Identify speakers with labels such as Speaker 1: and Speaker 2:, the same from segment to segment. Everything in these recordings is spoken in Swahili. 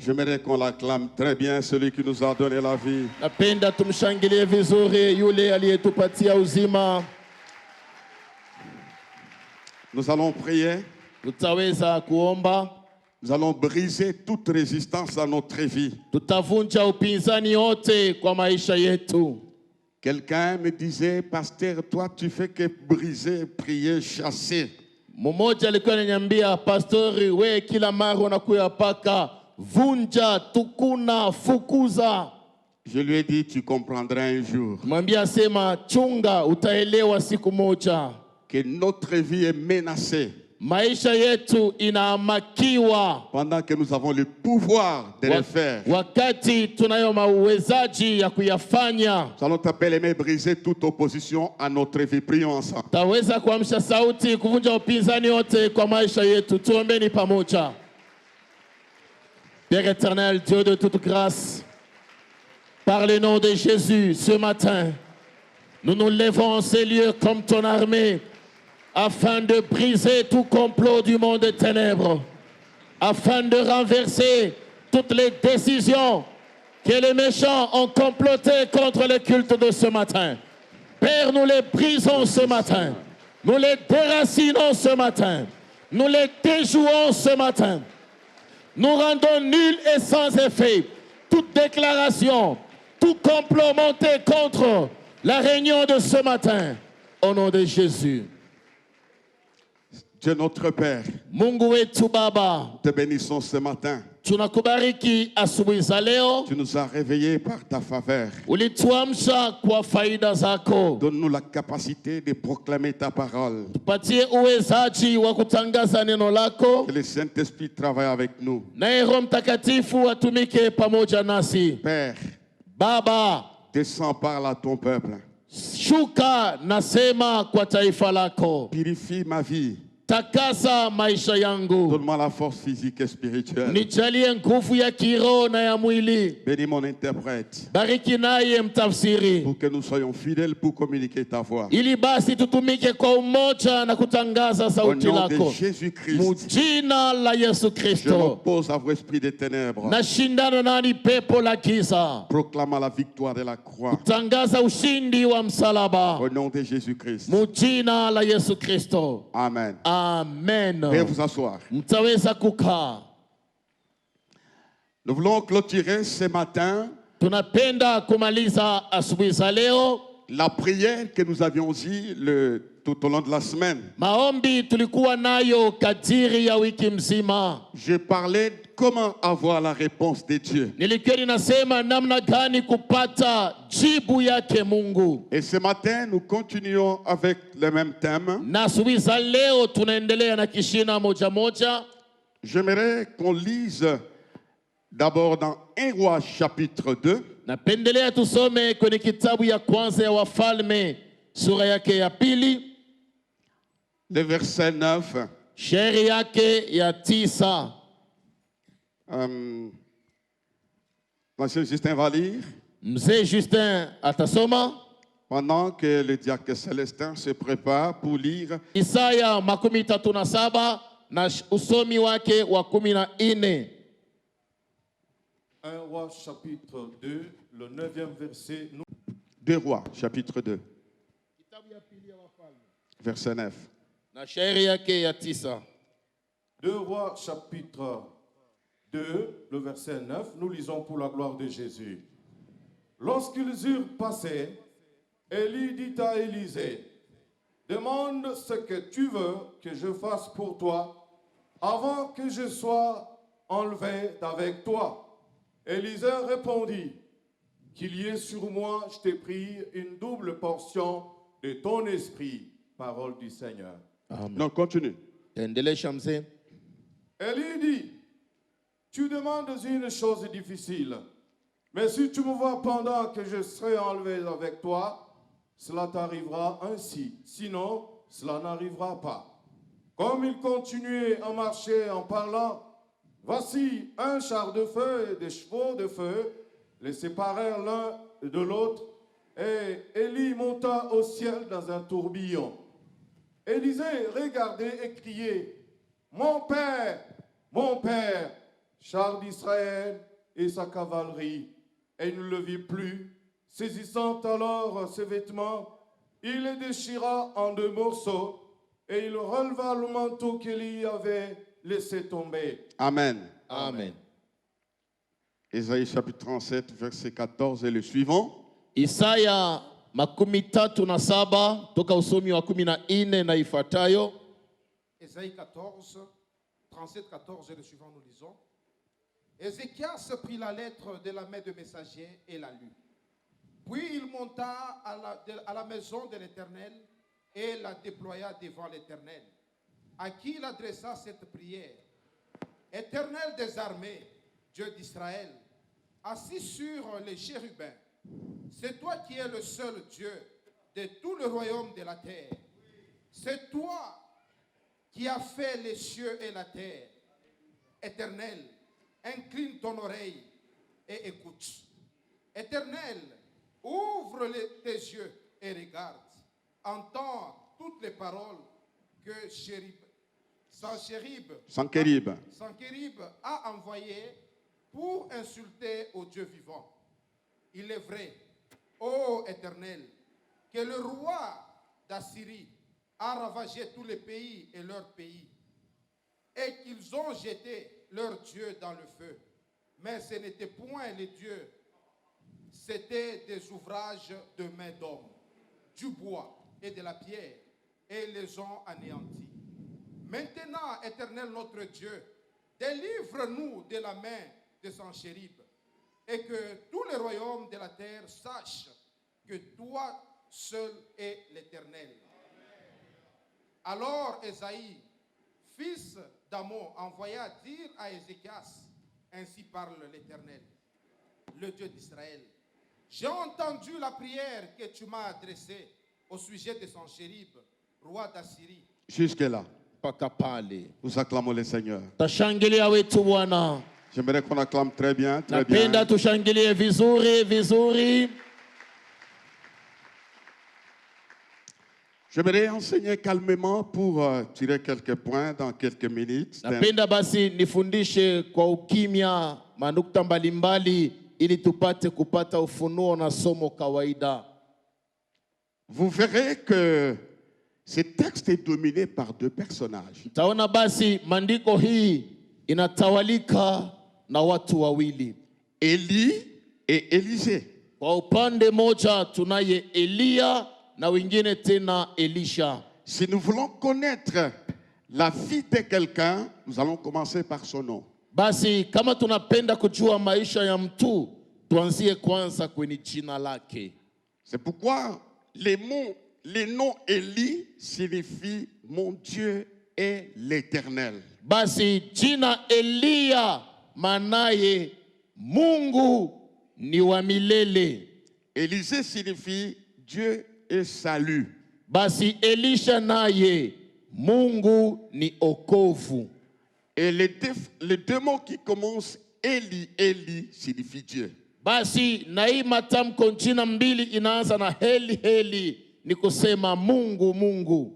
Speaker 1: J'aimerais qu'on l'acclame très bien, celui qui nous a donné la vie.
Speaker 2: Napenda tumshangilie vizuri yule aliyetupatia uzima.
Speaker 1: Nous allons prier.
Speaker 2: Tutaweza kuomba.
Speaker 1: Nous allons briser toute résistance à notre vie.
Speaker 2: Tutavunja upinzani wote kwa maisha yetu.
Speaker 1: Quelqu'un me disait, pasteur, toi tu fais que briser, prier, chasser.
Speaker 2: Mmoja alikuwa ananiambia, pastori, we kila mara unakuya paka vunja, tukuna, fukuza.
Speaker 1: Je lui ai dit, tu comprendras un jour.
Speaker 2: Mwambia sema chunga, utaelewa siku moja.
Speaker 1: Que notre vie est menacée.
Speaker 2: Maisha yetu inaamakiwa.
Speaker 1: Pendant que nous avons le pouvoir de le faire.
Speaker 2: Wakati tunayo mauwezaji ya kuyafanya.
Speaker 1: Nous allons taper les mains, briser toute opposition à notre vie. Prions ensemble.
Speaker 2: Taweza kuamsha sauti kuvunja upinzani wote kwa maisha yetu. Tuombeni pamoja. Père éternel, Dieu de toute grâce, par le nom de Jésus, ce matin, nous nous levons en ces lieux comme ton armée, afin de briser tout complot du monde des ténèbres, afin de renverser toutes les décisions que les méchants ont complotées contre le culte de ce matin. Père, nous les brisons ce matin, nous les déracinons ce matin, nous les déjouons ce matin. Nous rendons nul et sans effet toute déclaration, tout complot monté contre la réunion de ce matin, au nom de Jésus.
Speaker 1: Dieu notre Père,
Speaker 2: Mungu wetu Baba,
Speaker 1: te bénissons ce matin.
Speaker 2: tunakubariki asubuhi za leo.
Speaker 1: Tu nous as réveillés par ta faveur.
Speaker 2: Ulituamsha kwa faida zako.
Speaker 1: Donne-nous la capacité de proclamer ta parole.
Speaker 2: Tupatie uwezaji wa kutangaza neno lako.
Speaker 1: Que le Saint-Esprit travaille avec nous.
Speaker 2: Naye Roho Mtakatifu atumike pamoja nasi.
Speaker 1: Père,
Speaker 2: Baba,
Speaker 1: descends, parle à ton peuple.
Speaker 2: shuka nasema kwa taifa lako.
Speaker 1: Purifie ma vie.
Speaker 2: Takasa maisha yangu.
Speaker 1: Donne-moi la force physique et spirituelle.
Speaker 2: Nijalie nguvu ya kiroho na ya mwili.
Speaker 1: Bénis mon interprète.
Speaker 2: Bariki naye mtafsiri.
Speaker 1: Pour que nous soyons fidèles pour communiquer ta voix.
Speaker 2: Ili basi tutumike kwa umoja na kutangaza
Speaker 1: Au
Speaker 2: sauti
Speaker 1: nom
Speaker 2: lako.
Speaker 1: de Jésus-Christ,
Speaker 2: Mujina la Yesu
Speaker 1: je
Speaker 2: Kristo.
Speaker 1: m'oppose à vos esprits des ténèbres.
Speaker 2: Nashindana nani pepo la giza.
Speaker 1: Proclamant la victoire de la croix.
Speaker 2: Tangaza ushindi wa msalaba.
Speaker 1: Au nom de Jésus-Christ.
Speaker 2: Mujina la Yesu Kristo.
Speaker 1: Amen.
Speaker 2: Amen.
Speaker 1: Veuillez vous asseoir.
Speaker 2: Mtaweza kukaa.
Speaker 1: Nous voulons clôturer ce matin
Speaker 2: Tunapenda kumaliza asubuhi za leo
Speaker 1: la prière que nous avions eue tout au long de la semaine.
Speaker 2: maombi tulikuwa nayo kadiri ya wiki mzima.
Speaker 1: Je parlais de comment avoir la réponse de Dieu.
Speaker 2: Nilikuwa ninasema namna gani kupata jibu yake Mungu.
Speaker 1: Et ce matin, nous continuons avec le même thème.
Speaker 2: Na asubuhi za leo tunaendelea na kishina moja moja.
Speaker 1: J'aimerais qu'on lise d'abord dans 1 Roi chapitre 2.
Speaker 2: Napendelea tusome kwenye kitabu ya kwanza ya Wafalme sura yake ya pili.
Speaker 1: Le verset 9.
Speaker 2: Shairi yake ya 9.
Speaker 1: Monsieur Justin va lire.
Speaker 2: Mzee Justin atasoma.
Speaker 1: Pendant que le diacre Célestin se prépare pour lire
Speaker 2: Isaya 37 na usomi wake wa 14.
Speaker 3: 1 Roi chapitre 2, le 9e verset.
Speaker 1: 2 Rois chapitre 2. Verset 9.
Speaker 2: Na shairi yake ya 9.
Speaker 3: 2 Rois chapitre 2, le verset 9, nous lisons pour la gloire de Jésus. Lorsqu'ils eurent passé, Élie dit à Élisée, demande ce que tu veux que je fasse pour toi avant que je sois enlevé d'avec toi. Élisée répondit, qu'il y ait sur moi, je t'ai pris une double portion de ton esprit, parole du Seigneur.
Speaker 2: Amen.
Speaker 1: Non, continue.
Speaker 2: Endelesha mzee.
Speaker 3: Élie dit, tu demandes une chose difficile, mais si tu me vois pendant que je serai enlevé avec toi, cela t'arrivera ainsi, sinon cela n'arrivera pas. Comme il continuait à marcher en parlant, voici un char de feu et des chevaux de feu les séparèrent l'un de l'autre, et Élie monta au ciel dans un tourbillon. Élisée regardait et criait, mon père, chars d'Israël et sa cavalerie. Et il ne le vit plus. Saisissant alors ses vêtements, il les déchira en 2 morceaux et il releva le manteau qu'il y avait laissé tomber.
Speaker 1: Amen.
Speaker 2: Amen.
Speaker 1: Ésaïe chapitre 37, verset 14 et le suivant.
Speaker 2: Isaya 37 toka usomi wa 14 na ifuatayo.
Speaker 4: Ésaïe 14, 37, 14 et le suivant, nous lisons. Ézéchias prit la lettre de la main du messager et la lut. Puis il monta à la maison de l'Éternel et la déploya devant l'Éternel, à qui il adressa cette prière. Éternel des armées, Dieu d'Israël, assis sur les chérubins, c'est toi qui es le seul Dieu de tout le royaume de la terre. C'est toi qui as fait les cieux et la terre. Éternel, incline ton oreille et écoute. Éternel, ouvre tes yeux et regarde. Entends toutes les paroles que Sanchérib a envoyées pour insulter au Dieu vivant. Il est vrai, ô Éternel, que le roi d'Assyrie a ravagé tous les pays et leurs pays, et qu'ils ont jeté leurs dieux dans le feu. Mais ce n'était point les dieux, c'était des ouvrages de main d'homme, du bois et de la pierre, et ils les ont anéantis. Maintenant, Éternel notre Dieu, délivre-nous de la main de Sanchérib, et que tous les royaumes de la terre sachent que toi seul es l'Éternel. Alors Ésaïe, fils d'Amon, envoya dire à Ézéchias, ainsi parle l'Éternel, le Dieu d'Israël. J'ai entendu la prière que tu m'as adressée au sujet de Sanchérib, roi d'Assyrie.
Speaker 1: Jusque-là,
Speaker 2: Paka pale.
Speaker 1: nous acclamons le Seigneur.
Speaker 2: Tashangilia wetu Bwana.
Speaker 1: J'aimerais qu'on acclame très bien, très bien.
Speaker 2: Napenda tushangilie vizuri vizuri.
Speaker 1: J'aimerais enseigner calmement pour tirer quelques points dans quelques minutes.
Speaker 2: Napenda basi nifundishe kwa ukimya manukta mbalimbali ili tupate kupata ufunuo na somo kawaida.
Speaker 1: Vous verrez que ce texte est dominé par 2 personnages.
Speaker 2: Taona basi maandiko hii inatawalika na watu wawili,
Speaker 1: Élie et Élisée.
Speaker 2: kwa upande moja tunaye Elia na wengine tena Elisha.
Speaker 1: Si nous voulons connaître la vie de quelqu'un, nous allons commencer par son nom.
Speaker 2: Basi kama tunapenda kujua maisha ya mtu, tuanzie kwanza kwenye jina lake.
Speaker 1: C'est pourquoi les noms Élie signifient mon Dieu est l'Éternel.
Speaker 2: Basi jina Elia manaye Mungu ni wa milele.
Speaker 1: Élisée signifie Dieu est salut.
Speaker 2: Basi Elisha naye Mungu ni okovu.
Speaker 1: Et les 2 mots qui commencent Élie, Élie signifie Dieu.
Speaker 2: Basi na hii matamko jina mbili inaanza na heli heli, ni kusema Mungu Mungu.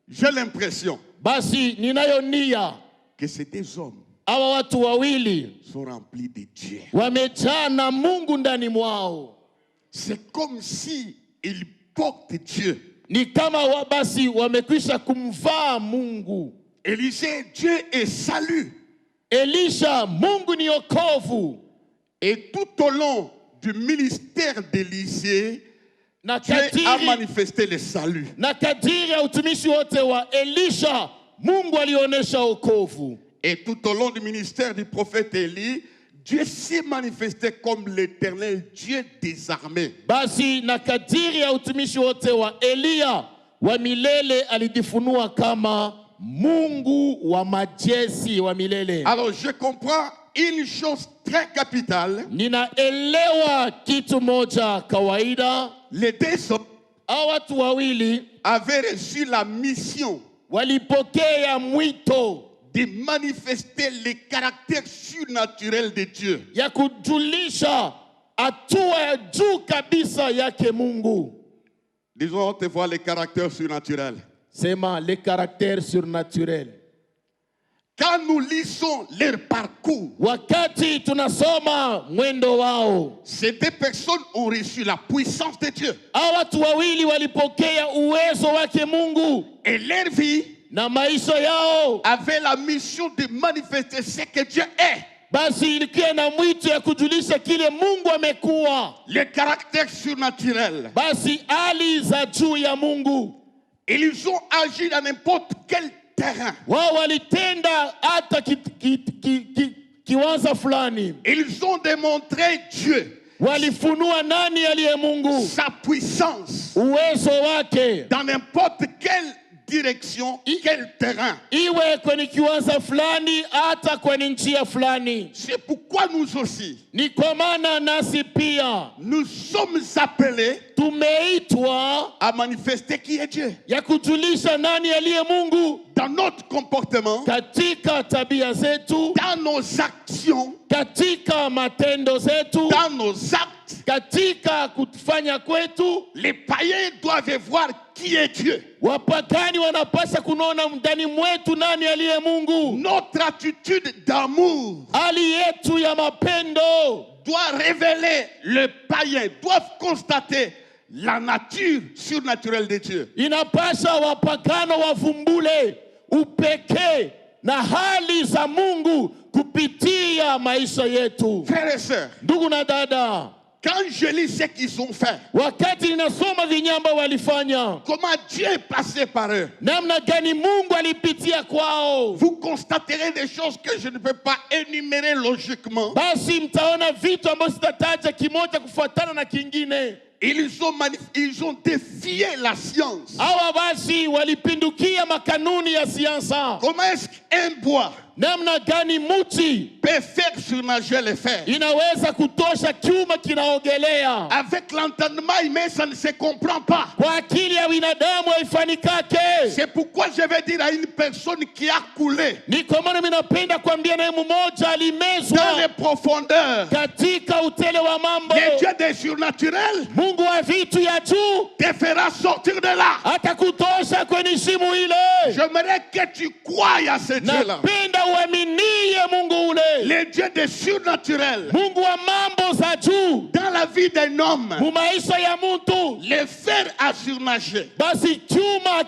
Speaker 1: J'ai l'impression
Speaker 2: Basi ninayo nia
Speaker 1: que ces 2 hommes
Speaker 2: hawa watu wawili
Speaker 1: sont remplis de Dieu.
Speaker 2: wamejaa na Mungu ndani mwao.
Speaker 1: C'est comme si ils portent Dieu.
Speaker 2: Ni kama basi wamekwisha kumvaa Mungu.
Speaker 1: Élisée, Dieu est salut.
Speaker 2: Elisha, Mungu ni okovu.
Speaker 1: Et tout au long du ministère d'Élisée,
Speaker 2: Na
Speaker 1: Dieu a
Speaker 2: kadiri,
Speaker 1: manifesté le salut.
Speaker 2: na kadiri ya utumishi wote wa Elisha, Mungu alionyesha okovu.
Speaker 1: Et tout au long du ministère du prophète Élie, Dieu s'est manifesté comme l'Éternel, Dieu des armées.
Speaker 2: Basi na kadiri ya utumishi wote wa Elia, wa milele alijifunua kama Mungu wa majeshi wa milele.
Speaker 1: Alors je comprends une chose très capitale.
Speaker 2: Ninaelewa kitu moja kawaida.
Speaker 1: Les 2 hommes
Speaker 2: Hawa watu wawili
Speaker 1: avaient reçu la mission
Speaker 2: walipokea mwito
Speaker 1: de manifester le caractère surnaturel de Dieu.
Speaker 2: ya kujulisha hatua ya juu kabisa yake Mungu.
Speaker 1: Disons, on te voit le caractère surnaturel.
Speaker 2: Sema le caractère surnaturel.
Speaker 1: Quand nous lisons leur parcours,
Speaker 2: wakati tunasoma mwendo wao,
Speaker 1: ces deux personnes ont reçu la puissance de Dieu.
Speaker 2: hawa watu wawili walipokea uwezo wake Mungu,
Speaker 1: Et leur vie
Speaker 2: na maisha yao
Speaker 1: avait la mission de manifester ce que Dieu est.
Speaker 2: basi ilikuwa na mwito ya kujulisha kile Mungu amekuwa,
Speaker 1: Le caractère surnaturel.
Speaker 2: basi hali za juu ya Mungu.
Speaker 1: Ils ont agi dans n'importe quel terrain.
Speaker 2: Wao walitenda hata kiwanza fulani,
Speaker 1: Ils ont démontré Dieu,
Speaker 2: walifunua nani aliye Mungu,
Speaker 1: sa puissance,
Speaker 2: uwezo wake,
Speaker 1: dans n'importe quelle direction, quel terrain.
Speaker 2: iwe kwenye kiwanza fulani hata kwenye njia fulani.
Speaker 1: C'est pourquoi nous aussi,
Speaker 2: Ni kwa maana nasi pia
Speaker 1: nous sommes appelés
Speaker 2: tumeitwa
Speaker 1: à manifester qui est Dieu.
Speaker 2: ya kujulisha nani aliye Mungu
Speaker 1: Dans notre comportement,
Speaker 2: katika tabia zetu,
Speaker 1: dans nos actions,
Speaker 2: katika matendo zetu,
Speaker 1: dans nos actes.
Speaker 2: katika kufanya kwetu.
Speaker 1: Les païens doivent voir qui est Dieu.
Speaker 2: Wapagani wanapaswa kuona ndani mwetu nani aliye Mungu.
Speaker 1: Notre attitude d'amour
Speaker 2: Hali yetu ya mapendo
Speaker 1: doit révéler, le païen doivent constater la nature surnaturelle de Dieu.
Speaker 2: inapasha wapagano wavumbule upekee na hali za Mungu kupitia maisha yetu.
Speaker 1: Frères et sœurs,
Speaker 2: Ndugu na dada,
Speaker 1: quand je lis ce qu'ils ont fait,
Speaker 2: wakati ninasoma vinyamba walifanya,
Speaker 1: comment Dieu est passé par eux,
Speaker 2: namna gani Mungu alipitia kwao,
Speaker 1: vous constaterez des choses que je ne peux pas énumérer logiquement.
Speaker 2: basi mtaona vitu ambavyo sitataja kimoja kufuatana na kingine.
Speaker 1: Ils ont défié la science.
Speaker 2: Hawa basi walipindukia makanuni ya siasa.
Speaker 1: Comment est-ce qu'un bois
Speaker 2: Namna gani muti
Speaker 1: peut faire surnager les fers?
Speaker 2: inaweza kutosha chuma kinaogelea?
Speaker 1: Avec l'entendement humain, ça ne se comprend pas.
Speaker 2: Kwa akili ya binadamu haifanikake.
Speaker 1: C'est pourquoi je vais dire à une personne qui a coulé
Speaker 2: Ni kwa maana mimi napenda kuambia naye mmoja
Speaker 1: dans
Speaker 2: alimezwa
Speaker 1: les profondeurs,
Speaker 2: katika utele wa mambo.
Speaker 1: le Dieu des surnaturels
Speaker 2: Mungu wa vitu ya juu
Speaker 1: te fera sortir de là.
Speaker 2: atakutosha kwenye shimo ile.
Speaker 1: J'aimerais que tu croies à ce Dieu-là.
Speaker 2: Napenda uaminie Mungu ule,
Speaker 1: Le Dieu des surnaturels.
Speaker 2: Mungu wa mambo za juu.
Speaker 1: Dans la vie d'un homme,
Speaker 2: Mu maisha ya mtu
Speaker 1: le fer a surnagé.
Speaker 2: basi chuma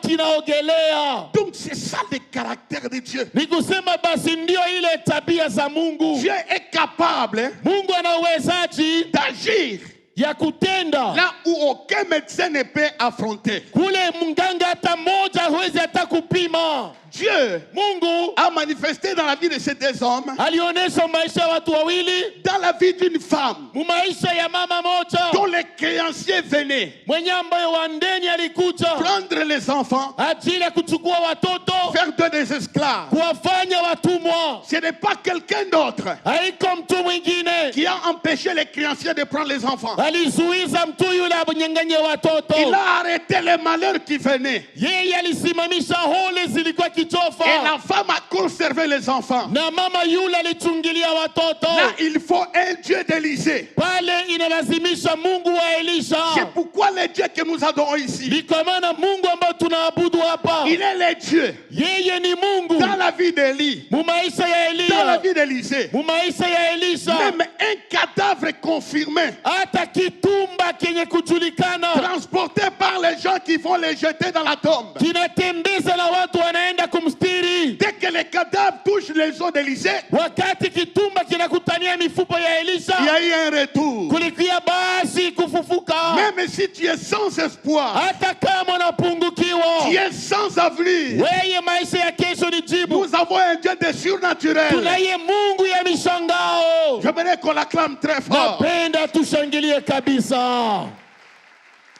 Speaker 2: kinaogelea.
Speaker 1: Donc c'est ça le caractère de Dieu.
Speaker 2: Ni kusema basi ndio ile tabia za Mungu.
Speaker 1: Dieu est capable
Speaker 2: Mungu ana uwezaji
Speaker 1: d'agir
Speaker 2: ya kutenda
Speaker 1: là où aucun médecin ne peut affronter.
Speaker 2: kule mganga hata mmoja hawezi hata kupima.
Speaker 1: Dieu
Speaker 2: Mungu
Speaker 1: a manifesté dans la vie de ces deux hommes,
Speaker 2: alionyesha maisha ya watu wawili,
Speaker 1: dans la vie d'une femme
Speaker 2: mu maisha ya mama moja
Speaker 1: dont les créanciers venaient
Speaker 2: mwenye ambaye wandeni alikuja
Speaker 1: prendre les enfants,
Speaker 2: ajili ya kuchukua watoto
Speaker 1: faire d'eux des esclaves.
Speaker 2: kuwafanya watumwa.
Speaker 1: Ce n'est pas quelqu'un d'autre
Speaker 2: Haiko mtu mwingine
Speaker 1: qui a empêché les créanciers de prendre les enfants.
Speaker 2: alizuiza mtu yule abonyanganye watoto.
Speaker 1: Il a arrêté les malheurs qui venaient.
Speaker 2: Yeye alisimamisha hole zilikuwa kichofa,
Speaker 1: Et la femme a conservé les enfants.
Speaker 2: na mama yule alichungilia watoto.
Speaker 1: Là, il faut un Dieu d'Élysée.
Speaker 2: Pale inalazimisha Mungu wa Elisha.
Speaker 1: C'est pourquoi le Dieu que nous adorons ici,
Speaker 2: Ni kwa maana Mungu ambaye tunaabudu hapa,
Speaker 1: il est le Dieu
Speaker 2: yeye ni Mungu
Speaker 1: dans la vie d'Élie,
Speaker 2: mu maisha ya
Speaker 1: dans la
Speaker 2: Elia,
Speaker 1: vie d'Élysée.
Speaker 2: mu maisha ya Elisha.
Speaker 1: Même un cadavre confirmé,
Speaker 2: Hata kitumba kenye kujulikana
Speaker 1: transporté par les gens qui vont les jeter dans la tombe.
Speaker 2: kinatembeza na watu wanaenda kumstiri.
Speaker 1: Dès que les cadavres touchent les eaux d'Élysée,
Speaker 2: Wakati kitumba kinakutania mifupa ya Elisha,
Speaker 1: il y a eu un retour.
Speaker 2: kulikia basi kufufuka.
Speaker 1: Même si tu es sans espoir,
Speaker 2: Hata kama
Speaker 1: tu
Speaker 2: unapungukiwa,
Speaker 1: es sans avenir,
Speaker 2: weye maisha ya kesho ni jibu.
Speaker 1: nous avons un Dieu de surnaturel.
Speaker 2: Tunaye Mungu ya mishangao.
Speaker 1: J'aimerais qu'on l'acclame très fort.
Speaker 2: Napenda tushangilie kabisa.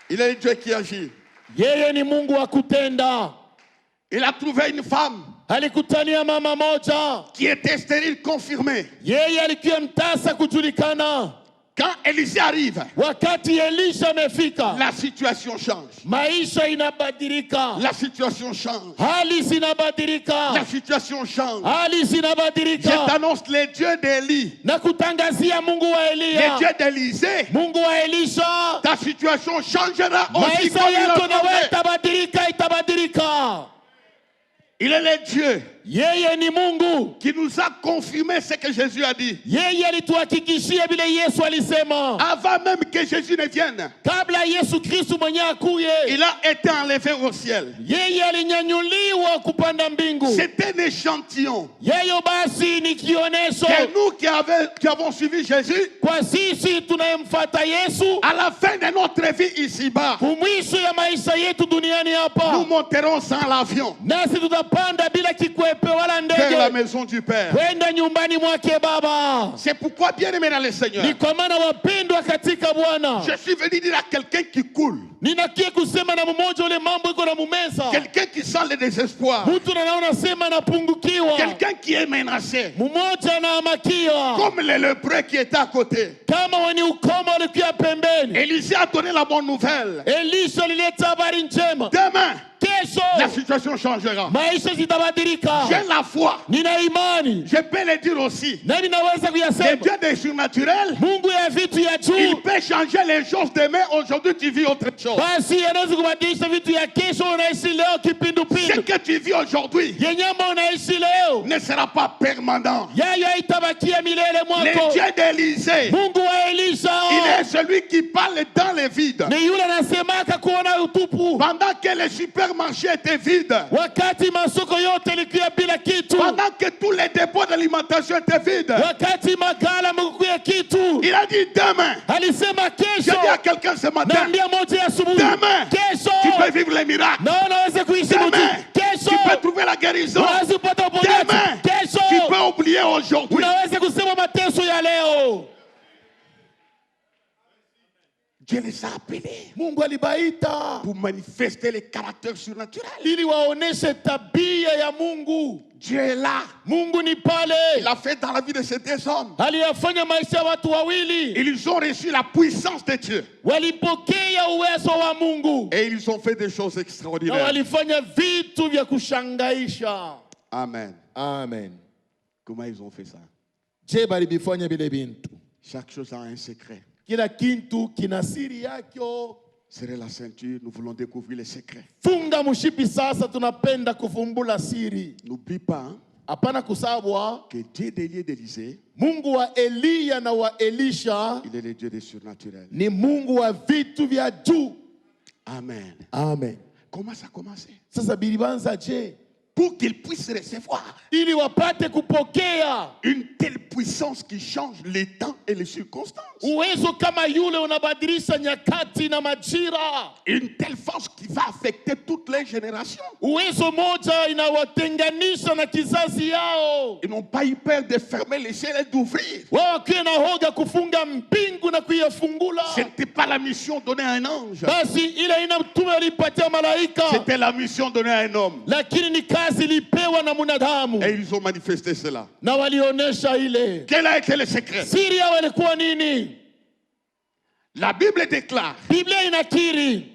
Speaker 1: Il est un Dieu qui agit.
Speaker 2: Yeye ni Mungu wa kutenda.
Speaker 1: Il a trouvé une femme
Speaker 2: Alikutania mama moja,
Speaker 1: qui était stérile confirmée.
Speaker 2: yeye alikuwa mtasa kujulikana.
Speaker 1: Quand Élisée arrive,
Speaker 2: Wakati Elisha amefika,
Speaker 1: la situation change.
Speaker 2: maisha inabadilika,
Speaker 1: La situation change.
Speaker 2: hali zinabadilika,
Speaker 1: La situation change.
Speaker 2: hali
Speaker 1: Je
Speaker 2: zinabadilika.
Speaker 1: t'annonce le Dieu d'Élie,
Speaker 2: Na kutangazia Mungu wa
Speaker 1: le
Speaker 2: Elia,
Speaker 1: Dieu d'Élysée.
Speaker 2: Mungu wa Elisha,
Speaker 1: Ta situation changera aussi
Speaker 2: maisha
Speaker 1: comme il
Speaker 2: yako
Speaker 1: a
Speaker 2: nawe
Speaker 1: fait.
Speaker 2: itabadilika, itabadilika.
Speaker 1: Il est le Dieu
Speaker 2: Yeye ni Mungu.
Speaker 1: qui nous a confirmé ce que Jésus a dit.
Speaker 2: Yeye alituhakikishia vile Yesu alisema.
Speaker 1: Avant même que Jésus ne vienne,
Speaker 2: Kabla Yesu Kristo mwenyewe akuye,
Speaker 1: il a été enlevé au ciel.
Speaker 2: yeye alinyanyuliwa kupanda mbingu.
Speaker 1: C'est un échantillon.
Speaker 2: Yeye basi ni kionesho
Speaker 1: Que nous qui avons suivi Jésus,
Speaker 2: kwa sisi tunayemfuata Yesu,
Speaker 1: à la fin de notre vie ici-bas,
Speaker 2: kumwisho ya maisha yetu duniani
Speaker 1: nous
Speaker 2: hapa,
Speaker 1: monterons sans l'avion
Speaker 2: nasi tutapanda bila kikwepe wala
Speaker 1: vers la
Speaker 2: ndege
Speaker 1: maison du Père.
Speaker 2: kwenda nyumbani mwake Baba.
Speaker 1: C'est pourquoi, bien aimé dans le Seigneur,
Speaker 2: Ni kwa maana wapendwa katika Bwana,
Speaker 1: je suis venu dire à quelqu'un qui coule,
Speaker 2: ninakia kusema na mmoja ule mambo iko na mumeza,
Speaker 1: quelqu'un qui sent le désespoir,
Speaker 2: mtu anaona sema napungukiwa,
Speaker 1: quelqu'un qui est menacé,
Speaker 2: mmoja anaamakiwa
Speaker 1: comme le lépreux qui était à côté.
Speaker 2: kama wenye ukoma walikuwa pembeni.
Speaker 1: Élisée a donné la bonne nouvelle.
Speaker 2: Elisha alileta habari njema,
Speaker 1: Demain,
Speaker 2: kesho
Speaker 1: la situation changera.
Speaker 2: maisha zitabadilika.
Speaker 1: J'ai la foi.
Speaker 2: Nina imani
Speaker 1: Je peux le dire aussi.
Speaker 2: na ninaweza
Speaker 1: Le
Speaker 2: kuyasema,
Speaker 1: Dieu des surnaturels,
Speaker 2: Mungu ya vitu ya
Speaker 1: il
Speaker 2: juu
Speaker 1: peut changer les choses demain. Aujourd'hui, tu vis autre chose.
Speaker 2: basi anaweza kubadilisha vitu ya kesho. Unaishi leo
Speaker 1: Ce
Speaker 2: kipindupindu,
Speaker 1: que tu vis aujourd'hui
Speaker 2: yenye ambao unaishi leo
Speaker 1: ne sera pas permanent.
Speaker 2: yayo haitabakia milele
Speaker 1: Le
Speaker 2: mwako.
Speaker 1: Dieu d'Élisée,
Speaker 2: Mungu wa Elisha
Speaker 1: il est celui qui parle dans les vides.
Speaker 2: ni yule anasemaka kuona utupu,
Speaker 1: Pendant que les supermarchés étaient vides,
Speaker 2: wakati masoko yote ilikuwa bila kitu,
Speaker 1: pendant que tous les dépôts d'alimentation étaient vides,
Speaker 2: wakati magala mkukuya kitu,
Speaker 1: il a dit demain.
Speaker 2: alisema
Speaker 1: Je
Speaker 2: kesho.
Speaker 1: dis à quelqu'un ce matin,
Speaker 2: Naambia moja ya asubuhi,
Speaker 1: demain,
Speaker 2: kesho
Speaker 1: tu peux vivre les miracles.
Speaker 2: na unaweza kuishi
Speaker 1: Demain,
Speaker 2: mtu. Kesho
Speaker 1: tu peux trouver la guérison.
Speaker 2: unaweza kupata uponyaji.
Speaker 1: Demain,
Speaker 2: Kesho
Speaker 1: tu peux oublier aujourd'hui.
Speaker 2: unaweza kusema mateso ya leo.
Speaker 1: Dieu les a appelés
Speaker 2: Mungu alibaita
Speaker 1: pour manifester les caractères surnaturels.
Speaker 2: ili waoneshe tabia ya Mungu.
Speaker 1: Dieu est là.
Speaker 2: Mungu ni pale,
Speaker 1: Il a fait dans la vie de ces deux hommes.
Speaker 2: aliyafanya maisha ya watu wawili,
Speaker 1: Ils ont reçu la puissance de Dieu.
Speaker 2: walipokea uwezo wa Mungu
Speaker 1: Et ils ont fait des choses
Speaker 2: na
Speaker 1: extraordinaires.
Speaker 2: walifanya vitu vya kushangaisha.
Speaker 1: Amen.
Speaker 2: Amen.
Speaker 1: Comment ils ont fait ça?
Speaker 2: Je balibifanya vile bintu.
Speaker 1: Chaque chose a un secret.
Speaker 2: Kila kintu kina siri yake.
Speaker 1: Serrez la ceinture, nous voulons découvrir les secrets.
Speaker 2: Funga mushipi sasa, tunapenda kufumbula siri.
Speaker 1: N'oublie pas hein,
Speaker 2: Hapana kusabwa,
Speaker 1: que Dieu d'Élie et d'Élisée,
Speaker 2: Mungu wa Eliya na wa Elisha
Speaker 1: il est le Dieu des surnaturels.
Speaker 2: ni Mungu wa vitu vya juu.
Speaker 1: Amen.
Speaker 2: Amen.
Speaker 1: Comment ça a commencé?
Speaker 2: Sasa bilibanza je
Speaker 1: Pour qu'ils puissent recevoir
Speaker 2: ili wapate kupokea
Speaker 1: une telle puissance qui change les temps et les circonstances.
Speaker 2: uwezo kama yule unabadilisha nyakati na majira.
Speaker 1: Une telle force qui va affecter toutes les générations.
Speaker 2: Uwezo moja inawatenganisha na kizazi yao.
Speaker 1: Ils n'ont pas eu peur de fermer les ciels et d'ouvrir.
Speaker 2: Wao wakiwa na hoga kufunga mbingu na kuyafungula.
Speaker 1: Ce n'était pas la mission donnée à un ange.
Speaker 2: Basi ile ina mtume alipatia malaika,
Speaker 1: C'était la mission donnée à un homme.
Speaker 2: lakini ni kazi ilipewa na mwanadamu
Speaker 1: Et ils ont manifesté cela.
Speaker 2: na walionesha ile.
Speaker 1: Quel a été le secret?
Speaker 2: Siri yao ilikuwa nini?
Speaker 1: La Bible déclare
Speaker 2: Biblia inakiri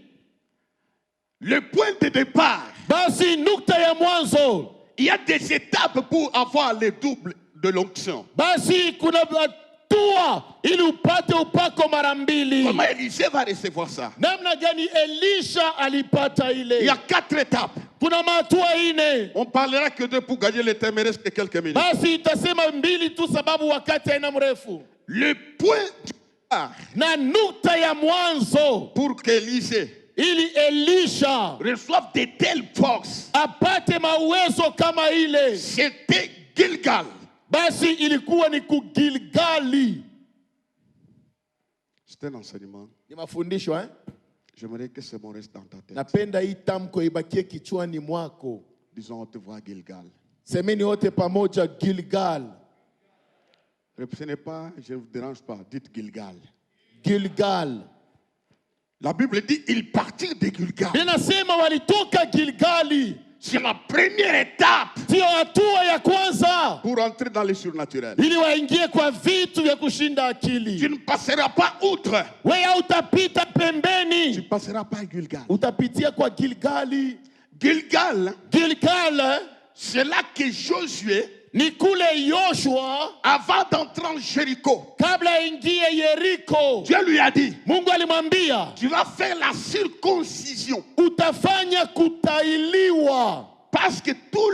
Speaker 1: le point de départ.
Speaker 2: basi nukta ya mwanzo,
Speaker 1: Il y a des étapes pour avoir le double de l'onction.
Speaker 2: basi kuna hatua ili upate upako mara mbili.
Speaker 1: Comment Élisée va recevoir ça?
Speaker 2: Namna gani Elisha alipata
Speaker 1: Il y
Speaker 2: ile?
Speaker 1: a 4 étapes.
Speaker 2: Kuna mahatua ine.
Speaker 1: On parlera que deux pour gagner le temps, mais reste que quelques minutes.
Speaker 2: Basi itasema mbili tu sababu wakati haina mrefu.
Speaker 1: Le point du départ
Speaker 2: Na nukta ya mwanzo
Speaker 1: pour qu'Élisée
Speaker 2: ili Elisha
Speaker 1: reçoive de telles forces,
Speaker 2: apate mawezo kama ile,
Speaker 1: c'était Gilgal.
Speaker 2: basi ilikuwa ni kugilgali.
Speaker 1: C'est un enseignement.
Speaker 2: Ni mafundisho eh?
Speaker 1: J'aimerais que ce mot reste dans ta tête.
Speaker 2: Napenda hii tamko ibakie kichwani mwako.
Speaker 1: Disons haute voix Gilgal.
Speaker 2: Semeni wote pamoja Gilgal.
Speaker 1: Ce n'est pas, je ne vous dérange pas, dites Gilgal.
Speaker 2: Gilgal.
Speaker 1: La Bible dit ils partirent de Gilgal.
Speaker 2: Inasema walitoka Gilgali.
Speaker 1: C'est la première étape
Speaker 2: Ndio hatua ya kwanza
Speaker 1: pour entrer dans le surnaturel.
Speaker 2: ili waingie kwa vitu vya kushinda
Speaker 1: Tu
Speaker 2: akili.
Speaker 1: ne passeras pas outre.
Speaker 2: Wewe utapita
Speaker 1: Tu
Speaker 2: pembeni,
Speaker 1: ne passeras pas à Gilgal.
Speaker 2: utapitia kwa Gilgali.
Speaker 1: Gilgal,
Speaker 2: Gilgal
Speaker 1: c'est là que Josué,
Speaker 2: ni kule Yoshua
Speaker 1: avant d'entrer en Jéricho,
Speaker 2: kabla ingie Yeriko.
Speaker 1: Dieu lui a dit,
Speaker 2: Mungu alimwambia
Speaker 1: tu vas faire la circoncision.
Speaker 2: utafanya kutailiwa,
Speaker 1: Parce que tous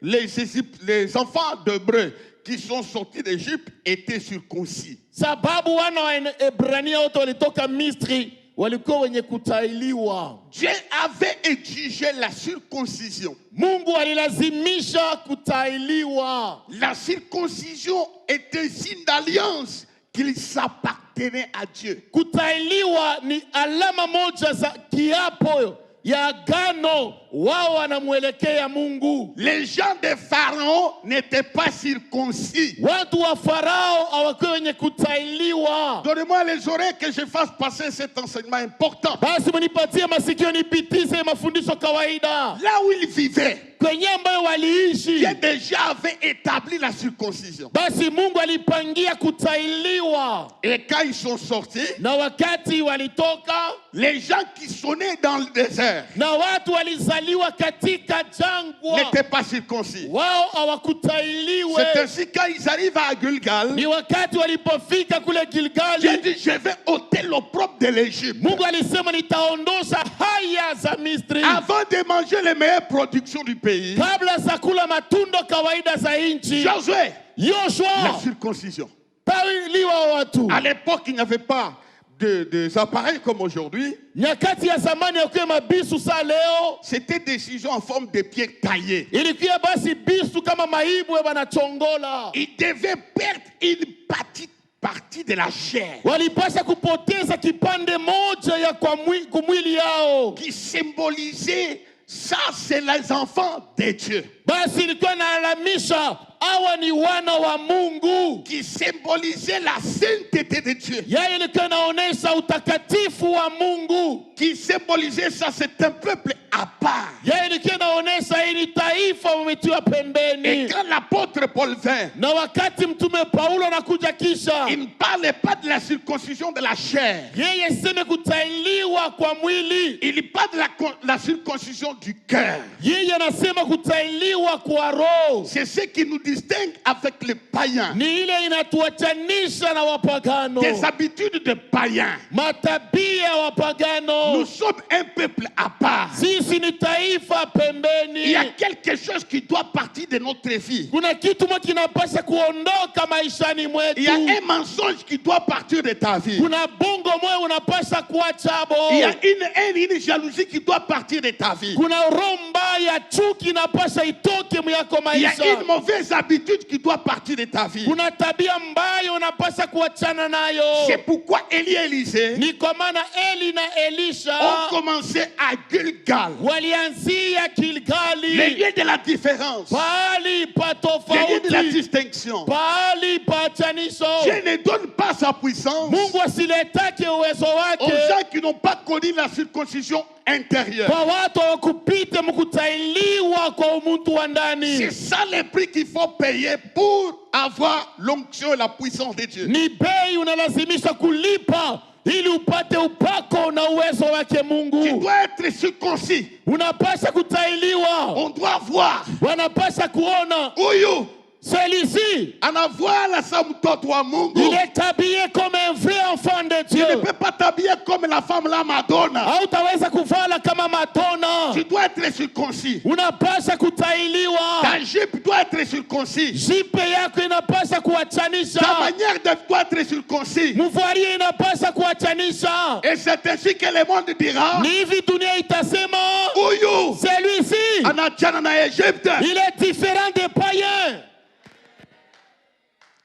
Speaker 1: les enfants d'Hébreux qui sont sortis d'Égypte étaient circoncis.
Speaker 2: Sababu wana wa Ebrania wote walitoka Misri walikuwa wenye kutailiwa.
Speaker 1: Dieu avait exigé la circoncision.
Speaker 2: Mungu alilazimisha kutailiwa.
Speaker 1: La circoncision était un signe d'alliance qu'il s'appartenait à Dieu.
Speaker 2: Kutailiwa ni alama moja za kiapo ya agano wao wanamuelekea Mungu.
Speaker 1: Les gens de Pharaon n'étaient pas circoncis.
Speaker 2: Watu wa Farao hawakuwa wenye kutailiwa.
Speaker 1: Donnez-moi les oreilles que je fasse passer cet enseignement important.
Speaker 2: Basi mnipatie masikio nipitize mafundisho kawaida.
Speaker 1: Là où ils vivaient,
Speaker 2: Kwenye ambayo waliishi,
Speaker 1: Dieu déjà avait établi la circoncision.
Speaker 2: basi Mungu alipangia kutailiwa.
Speaker 1: Et quand ils sont sortis,
Speaker 2: Na wakati walitoka,
Speaker 1: les gens qui sonnaient dans le désert
Speaker 2: na watu walizaliwa katika jangwa,
Speaker 1: n'étaient pas circoncis.
Speaker 2: wao hawakutailiwe.
Speaker 1: C'est ainsi quand ils arrivent à Gilgal,
Speaker 2: Ni wakati walipofika kule
Speaker 1: Dieu
Speaker 2: Gilgali,
Speaker 1: dit je vais ôter l'opprobre de l'Égypte.
Speaker 2: Mungu alisema nitaondosha haya za Misri.
Speaker 1: Avant de manger les meilleures productions du pays,
Speaker 2: Kabla za kula matundo kawaida za nchi,
Speaker 1: Josué, la
Speaker 2: Yoshua
Speaker 1: circoncision.
Speaker 2: tailiwa watu.
Speaker 1: À l'époque, il n'y avait pas des appareils comme aujourd'hui.
Speaker 2: Nyakati ya zamani yakuwa mabisu sa leo,
Speaker 1: C'était des ciseaux en forme de pieds taillés.
Speaker 2: ilikuwa basi bisu kama maibwe banachongola.
Speaker 1: Ils devaient perdre une petite partie de la chair
Speaker 2: Walipasha kupoteza kipande moja ya kumwili yao.
Speaker 1: qui symbolisait ça, c'est les enfants de Dieu.
Speaker 2: Basi ilikuwa inaalamisha hawa ni wana wa Mungu.
Speaker 1: Qui symbolisait la sainteté de Dieu.
Speaker 2: Yeye ilikuwa inaonesha utakatifu wa Mungu.
Speaker 1: Qui symbolisait ça, c'est un peuple à part.
Speaker 2: Yeye ilikuwa inaonesha hili taifa wametiwa
Speaker 1: Et
Speaker 2: pembeni.
Speaker 1: quand l'apôtre Paul vint,
Speaker 2: Na wakati mtume Paulo anakuja kisha,
Speaker 1: il ne parlait pas de la circoncision de la chair.
Speaker 2: yeye seme kutailiwa kwa mwili.
Speaker 1: Il parle de la circoncision du cœur.
Speaker 2: Yeye anasema kutailiwa kwa roho.
Speaker 1: C'est ce qui nous distingue avec les païens.
Speaker 2: Ni ile inatuachanisha na wapagano.
Speaker 1: Des habitudes de païens.
Speaker 2: Matabia ya wapagano.
Speaker 1: Nous sommes un peuple à part.
Speaker 2: Sisi ni taifa pembeni.
Speaker 1: Il y a quelque chose qui doit partir de notre vie.
Speaker 2: Kuna kitu moja kinapaswa kuondoka maishani
Speaker 1: Il y a
Speaker 2: mwetu.
Speaker 1: un mensonge qui doit partir de ta vie.
Speaker 2: Kuna bongo moyo unapaswa kuacha hapo.
Speaker 1: Il y a une haine, une jalousie qui doit partir de ta vie.
Speaker 2: Kuna roho mbaya, chuki inapaswa itoke mwako
Speaker 1: Il y a
Speaker 2: maisha.
Speaker 1: une mauvaise habitude qui doit partir de ta vie.
Speaker 2: Kuna tabia mbaya unapaswa kuachana nayo.
Speaker 1: C'est pourquoi Élie et Élisée
Speaker 2: Ni kwa maana Eli na Elisha
Speaker 1: ont commencé à Gilgal.
Speaker 2: walianzia
Speaker 1: Le
Speaker 2: Gilgali,
Speaker 1: lieu de la différence.
Speaker 2: pahali pa
Speaker 1: Le lieu de la
Speaker 2: tofauti,
Speaker 1: distinction.
Speaker 2: pahali pa chanisho.
Speaker 1: Dieu ne donne pas sa puissance
Speaker 2: Mungu asiletake uwezo
Speaker 1: aux
Speaker 2: wake
Speaker 1: gens qui n'ont pas connu la circoncision intérieure.
Speaker 2: kwa watu wakupite mkutailiwa kwa umuntu wa
Speaker 1: C'est
Speaker 2: ndani.
Speaker 1: ça le prix qu'il faut payer pour avoir l'onction et la puissance de Dieu.
Speaker 2: Ni bei unalazimisha kulipa ili upate upako na uwezo wake
Speaker 1: Tu
Speaker 2: Mungu.
Speaker 1: dois être circoncis.
Speaker 2: Unapasha kutailiwa,
Speaker 1: On doit voir.
Speaker 2: wanapasha kuona
Speaker 1: Huyu
Speaker 2: celui-ci
Speaker 1: anavala sa mtoto wa Mungu.
Speaker 2: il est habillé comme un vrai enfant de
Speaker 1: Tu ne
Speaker 2: Dieu.
Speaker 1: peux pas t'habiller comme la femme la Madonna.
Speaker 2: Hautaweza kuvala kama Madonna.
Speaker 1: Tu dois être circoncis.
Speaker 2: Unapasha kutailiwa.
Speaker 1: Ta jupe doit être circoncis.
Speaker 2: Jipe yako inapasha
Speaker 1: Ta
Speaker 2: kuachanisha.
Speaker 1: manière de doit être circoncis.
Speaker 2: Mvalie inapasha kuachanisha.
Speaker 1: Et c'est ainsi que le monde dira,
Speaker 2: Ni hivi dunia itasema
Speaker 1: huyu
Speaker 2: celui-ci
Speaker 1: anachana na Egypte.
Speaker 2: il est différent des païens.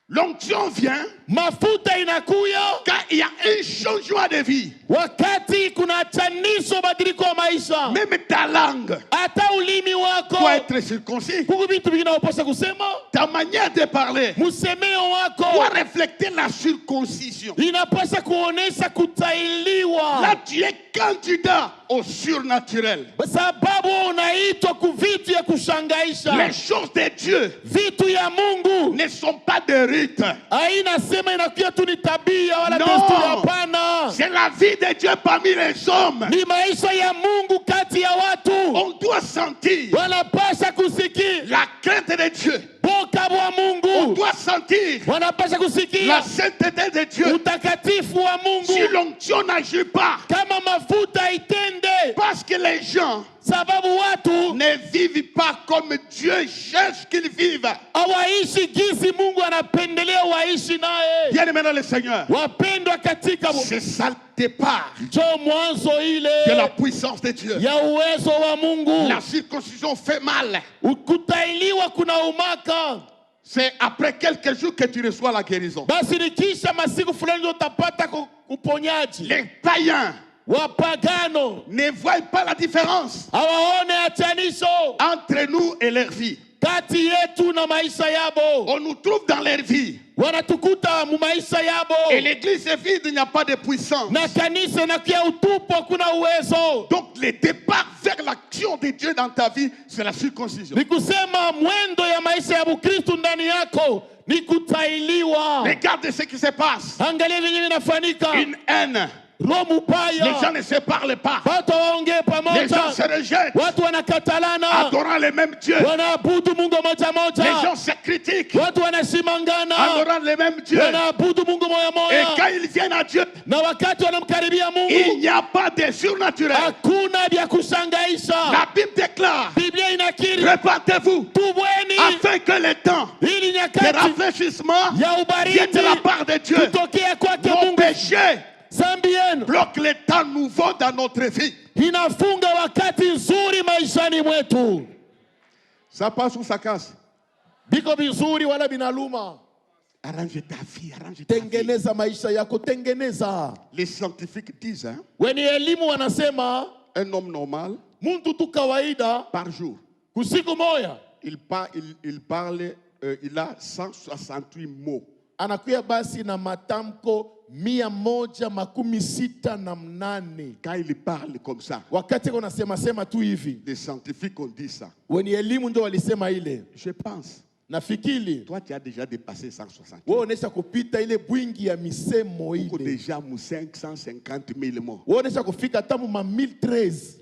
Speaker 1: L'onction vient
Speaker 2: Mafuta inakuya
Speaker 1: quand il y a un changement de vie.
Speaker 2: wakati kuna chanisho badiliko wa maisha.
Speaker 1: Même ta langue
Speaker 2: Hata ulimi wako
Speaker 1: doit être circoncis.
Speaker 2: kuku vitu vingine unapaswa kusema.
Speaker 1: Ta manière de parler
Speaker 2: Msemeo
Speaker 1: doit
Speaker 2: wako
Speaker 1: refléter la circoncision.
Speaker 2: inapaswa kuonesha kutailiwa.
Speaker 1: Là, tu es candidat au surnaturel.
Speaker 2: Sababu unaitwa kuvitu ya kushangaisha.
Speaker 1: Les choses de Dieu
Speaker 2: Vitu ya Mungu
Speaker 1: ne sont pas des rites.
Speaker 2: haina sema inakuwa tu ni tabia wala
Speaker 1: No.
Speaker 2: desturi. Hapana,
Speaker 1: C'est la vie de Dieu parmi les hommes.
Speaker 2: ni maisha ya Mungu kati ya watu.
Speaker 1: On doit sentir
Speaker 2: Wanapasha kusikia
Speaker 1: la crainte de Dieu.
Speaker 2: boka bwa
Speaker 1: On
Speaker 2: Mungu.
Speaker 1: doit sentir
Speaker 2: Wanapasha
Speaker 1: la
Speaker 2: kusikia
Speaker 1: sainteté de Dieu.
Speaker 2: utakatifu wa
Speaker 1: Si
Speaker 2: Mungu.
Speaker 1: l'onction n'agit pas,
Speaker 2: Kama mafuta itende,
Speaker 1: parce que les gens
Speaker 2: sababu watu
Speaker 1: ne vivent pas comme Dieu cherche qu'ils vivent.
Speaker 2: hawaishi jinsi Mungu anapendelea waishi naye.
Speaker 1: Bien-aimés dans le Seigneur,
Speaker 2: Wapendwa katika
Speaker 1: c'est ça le départ
Speaker 2: njoo mwanzo
Speaker 1: de la
Speaker 2: ile
Speaker 1: puissance de Dieu.
Speaker 2: ya uwezo wa Mungu.
Speaker 1: La circoncision fait mal.
Speaker 2: Kutailiwa kuna umaka.
Speaker 1: C'est après quelques jours que tu reçois la guérison.
Speaker 2: Basi nikisha masiku fulani ndio utapata uponyaji.
Speaker 1: Les païens
Speaker 2: Wapagano
Speaker 1: ne voient pas la différence
Speaker 2: hawaone achanisho
Speaker 1: entre nous et leur vie.
Speaker 2: kati yetu na maisha yabo.
Speaker 1: On nous trouve dans leur vie.
Speaker 2: Wanatukuta mu maisha yabo.
Speaker 1: Et l'église est vide, il n'y a pas de puissance.
Speaker 2: Na kanisa na kia utupo kuna uwezo.
Speaker 1: Donc le départ vers l'action de Dieu dans ta vie, c'est la circoncision.
Speaker 2: Ni kusema mwendo ya maisha ya Kristo ndani yako ni kutailiwa.
Speaker 1: Regarde ce qui se passe.
Speaker 2: Angalia vyenye vinafanyika.
Speaker 1: Une haine.
Speaker 2: Romu paya.
Speaker 1: Les gens ne se parlent pas.
Speaker 2: Watu waongee pamoja.
Speaker 1: Les gens se rejettent.
Speaker 2: Watu wanakatalana.
Speaker 1: Adorant les mêmes dieux.
Speaker 2: Wanaabudu Mungu moja moja.
Speaker 1: Les gens se critiquent.
Speaker 2: Watu wanashimangana.
Speaker 1: Adorant les mêmes dieux.
Speaker 2: Wanaabudu Mungu moja moja.
Speaker 1: Et quand ils viennent à Dieu,
Speaker 2: Na wakati wanamkaribia Mungu,
Speaker 1: il n'y a pas de surnaturel.
Speaker 2: hakuna vya kushangaisha.
Speaker 1: La Bible déclare,
Speaker 2: Biblia inakiri,
Speaker 1: répandez-vous
Speaker 2: tubweni
Speaker 1: afin que le temps
Speaker 2: ili
Speaker 1: de
Speaker 2: nyakati
Speaker 1: rafraîchissement
Speaker 2: ya
Speaker 1: vienne de la
Speaker 2: ubaridi
Speaker 1: part de Dieu.
Speaker 2: kutokea kwake
Speaker 1: Nos
Speaker 2: Mungu.
Speaker 1: péchés
Speaker 2: Zambi yenu
Speaker 1: bloquent le temps nouveau dans notre vie.
Speaker 2: inafunga wakati nzuri maishani mwetu.
Speaker 1: Ça passe ou ça casse?
Speaker 2: Biko vizuri wala binaluma.
Speaker 1: Arrange ta vie, arrange ta vie.
Speaker 2: Tengeneza maisha yako, tengeneza.
Speaker 1: Les scientifiques disent, hein,
Speaker 2: Wenye elimu wanasema
Speaker 1: un homme normal,
Speaker 2: mtu tu kawaida
Speaker 1: par jour,
Speaker 2: kusiku moya
Speaker 1: il a 168 mots.
Speaker 2: anakuya basi na matamko 168.
Speaker 1: Quand il parle comme ça,
Speaker 2: Wakati kuna sema tu hivi.
Speaker 1: les scientifiques ont dit ça.
Speaker 2: Wenye elimu ndio walisema ile.
Speaker 1: Je pense,
Speaker 2: Nafikiri
Speaker 1: toi tu as déjà dépassé 160.
Speaker 2: wewe unaisha kupita ile bwingi ya misemo
Speaker 1: Tu as
Speaker 2: ile.
Speaker 1: déjà 550 000 mots.
Speaker 2: Wewe unaisha kufika tamu ma 1013.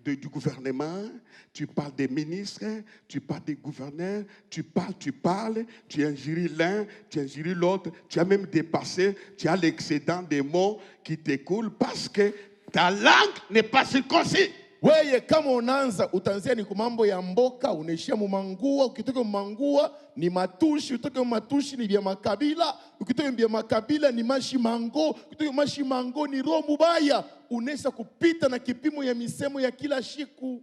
Speaker 1: Du gouvernement, tu parles des ministres, tu parles des gouverneurs, tu parles, tu injures l'un, tu injures l'autre, tu as même dépassé, tu as l'excédent des mots qui t'écoulent parce que ta langue n'est pas circoncis.
Speaker 2: Wewe kama unaanza utaanzia ni kumambo ya mboka, unaishia mumangua, ukitoka mumangua ni matushi, ukitoka matushi ni vya makabila, ukitoka vya makabila ni mashimango, ukitoka mashimango ni roho mubaya, unaisha kupita na kipimo ya misemo ya kila siku.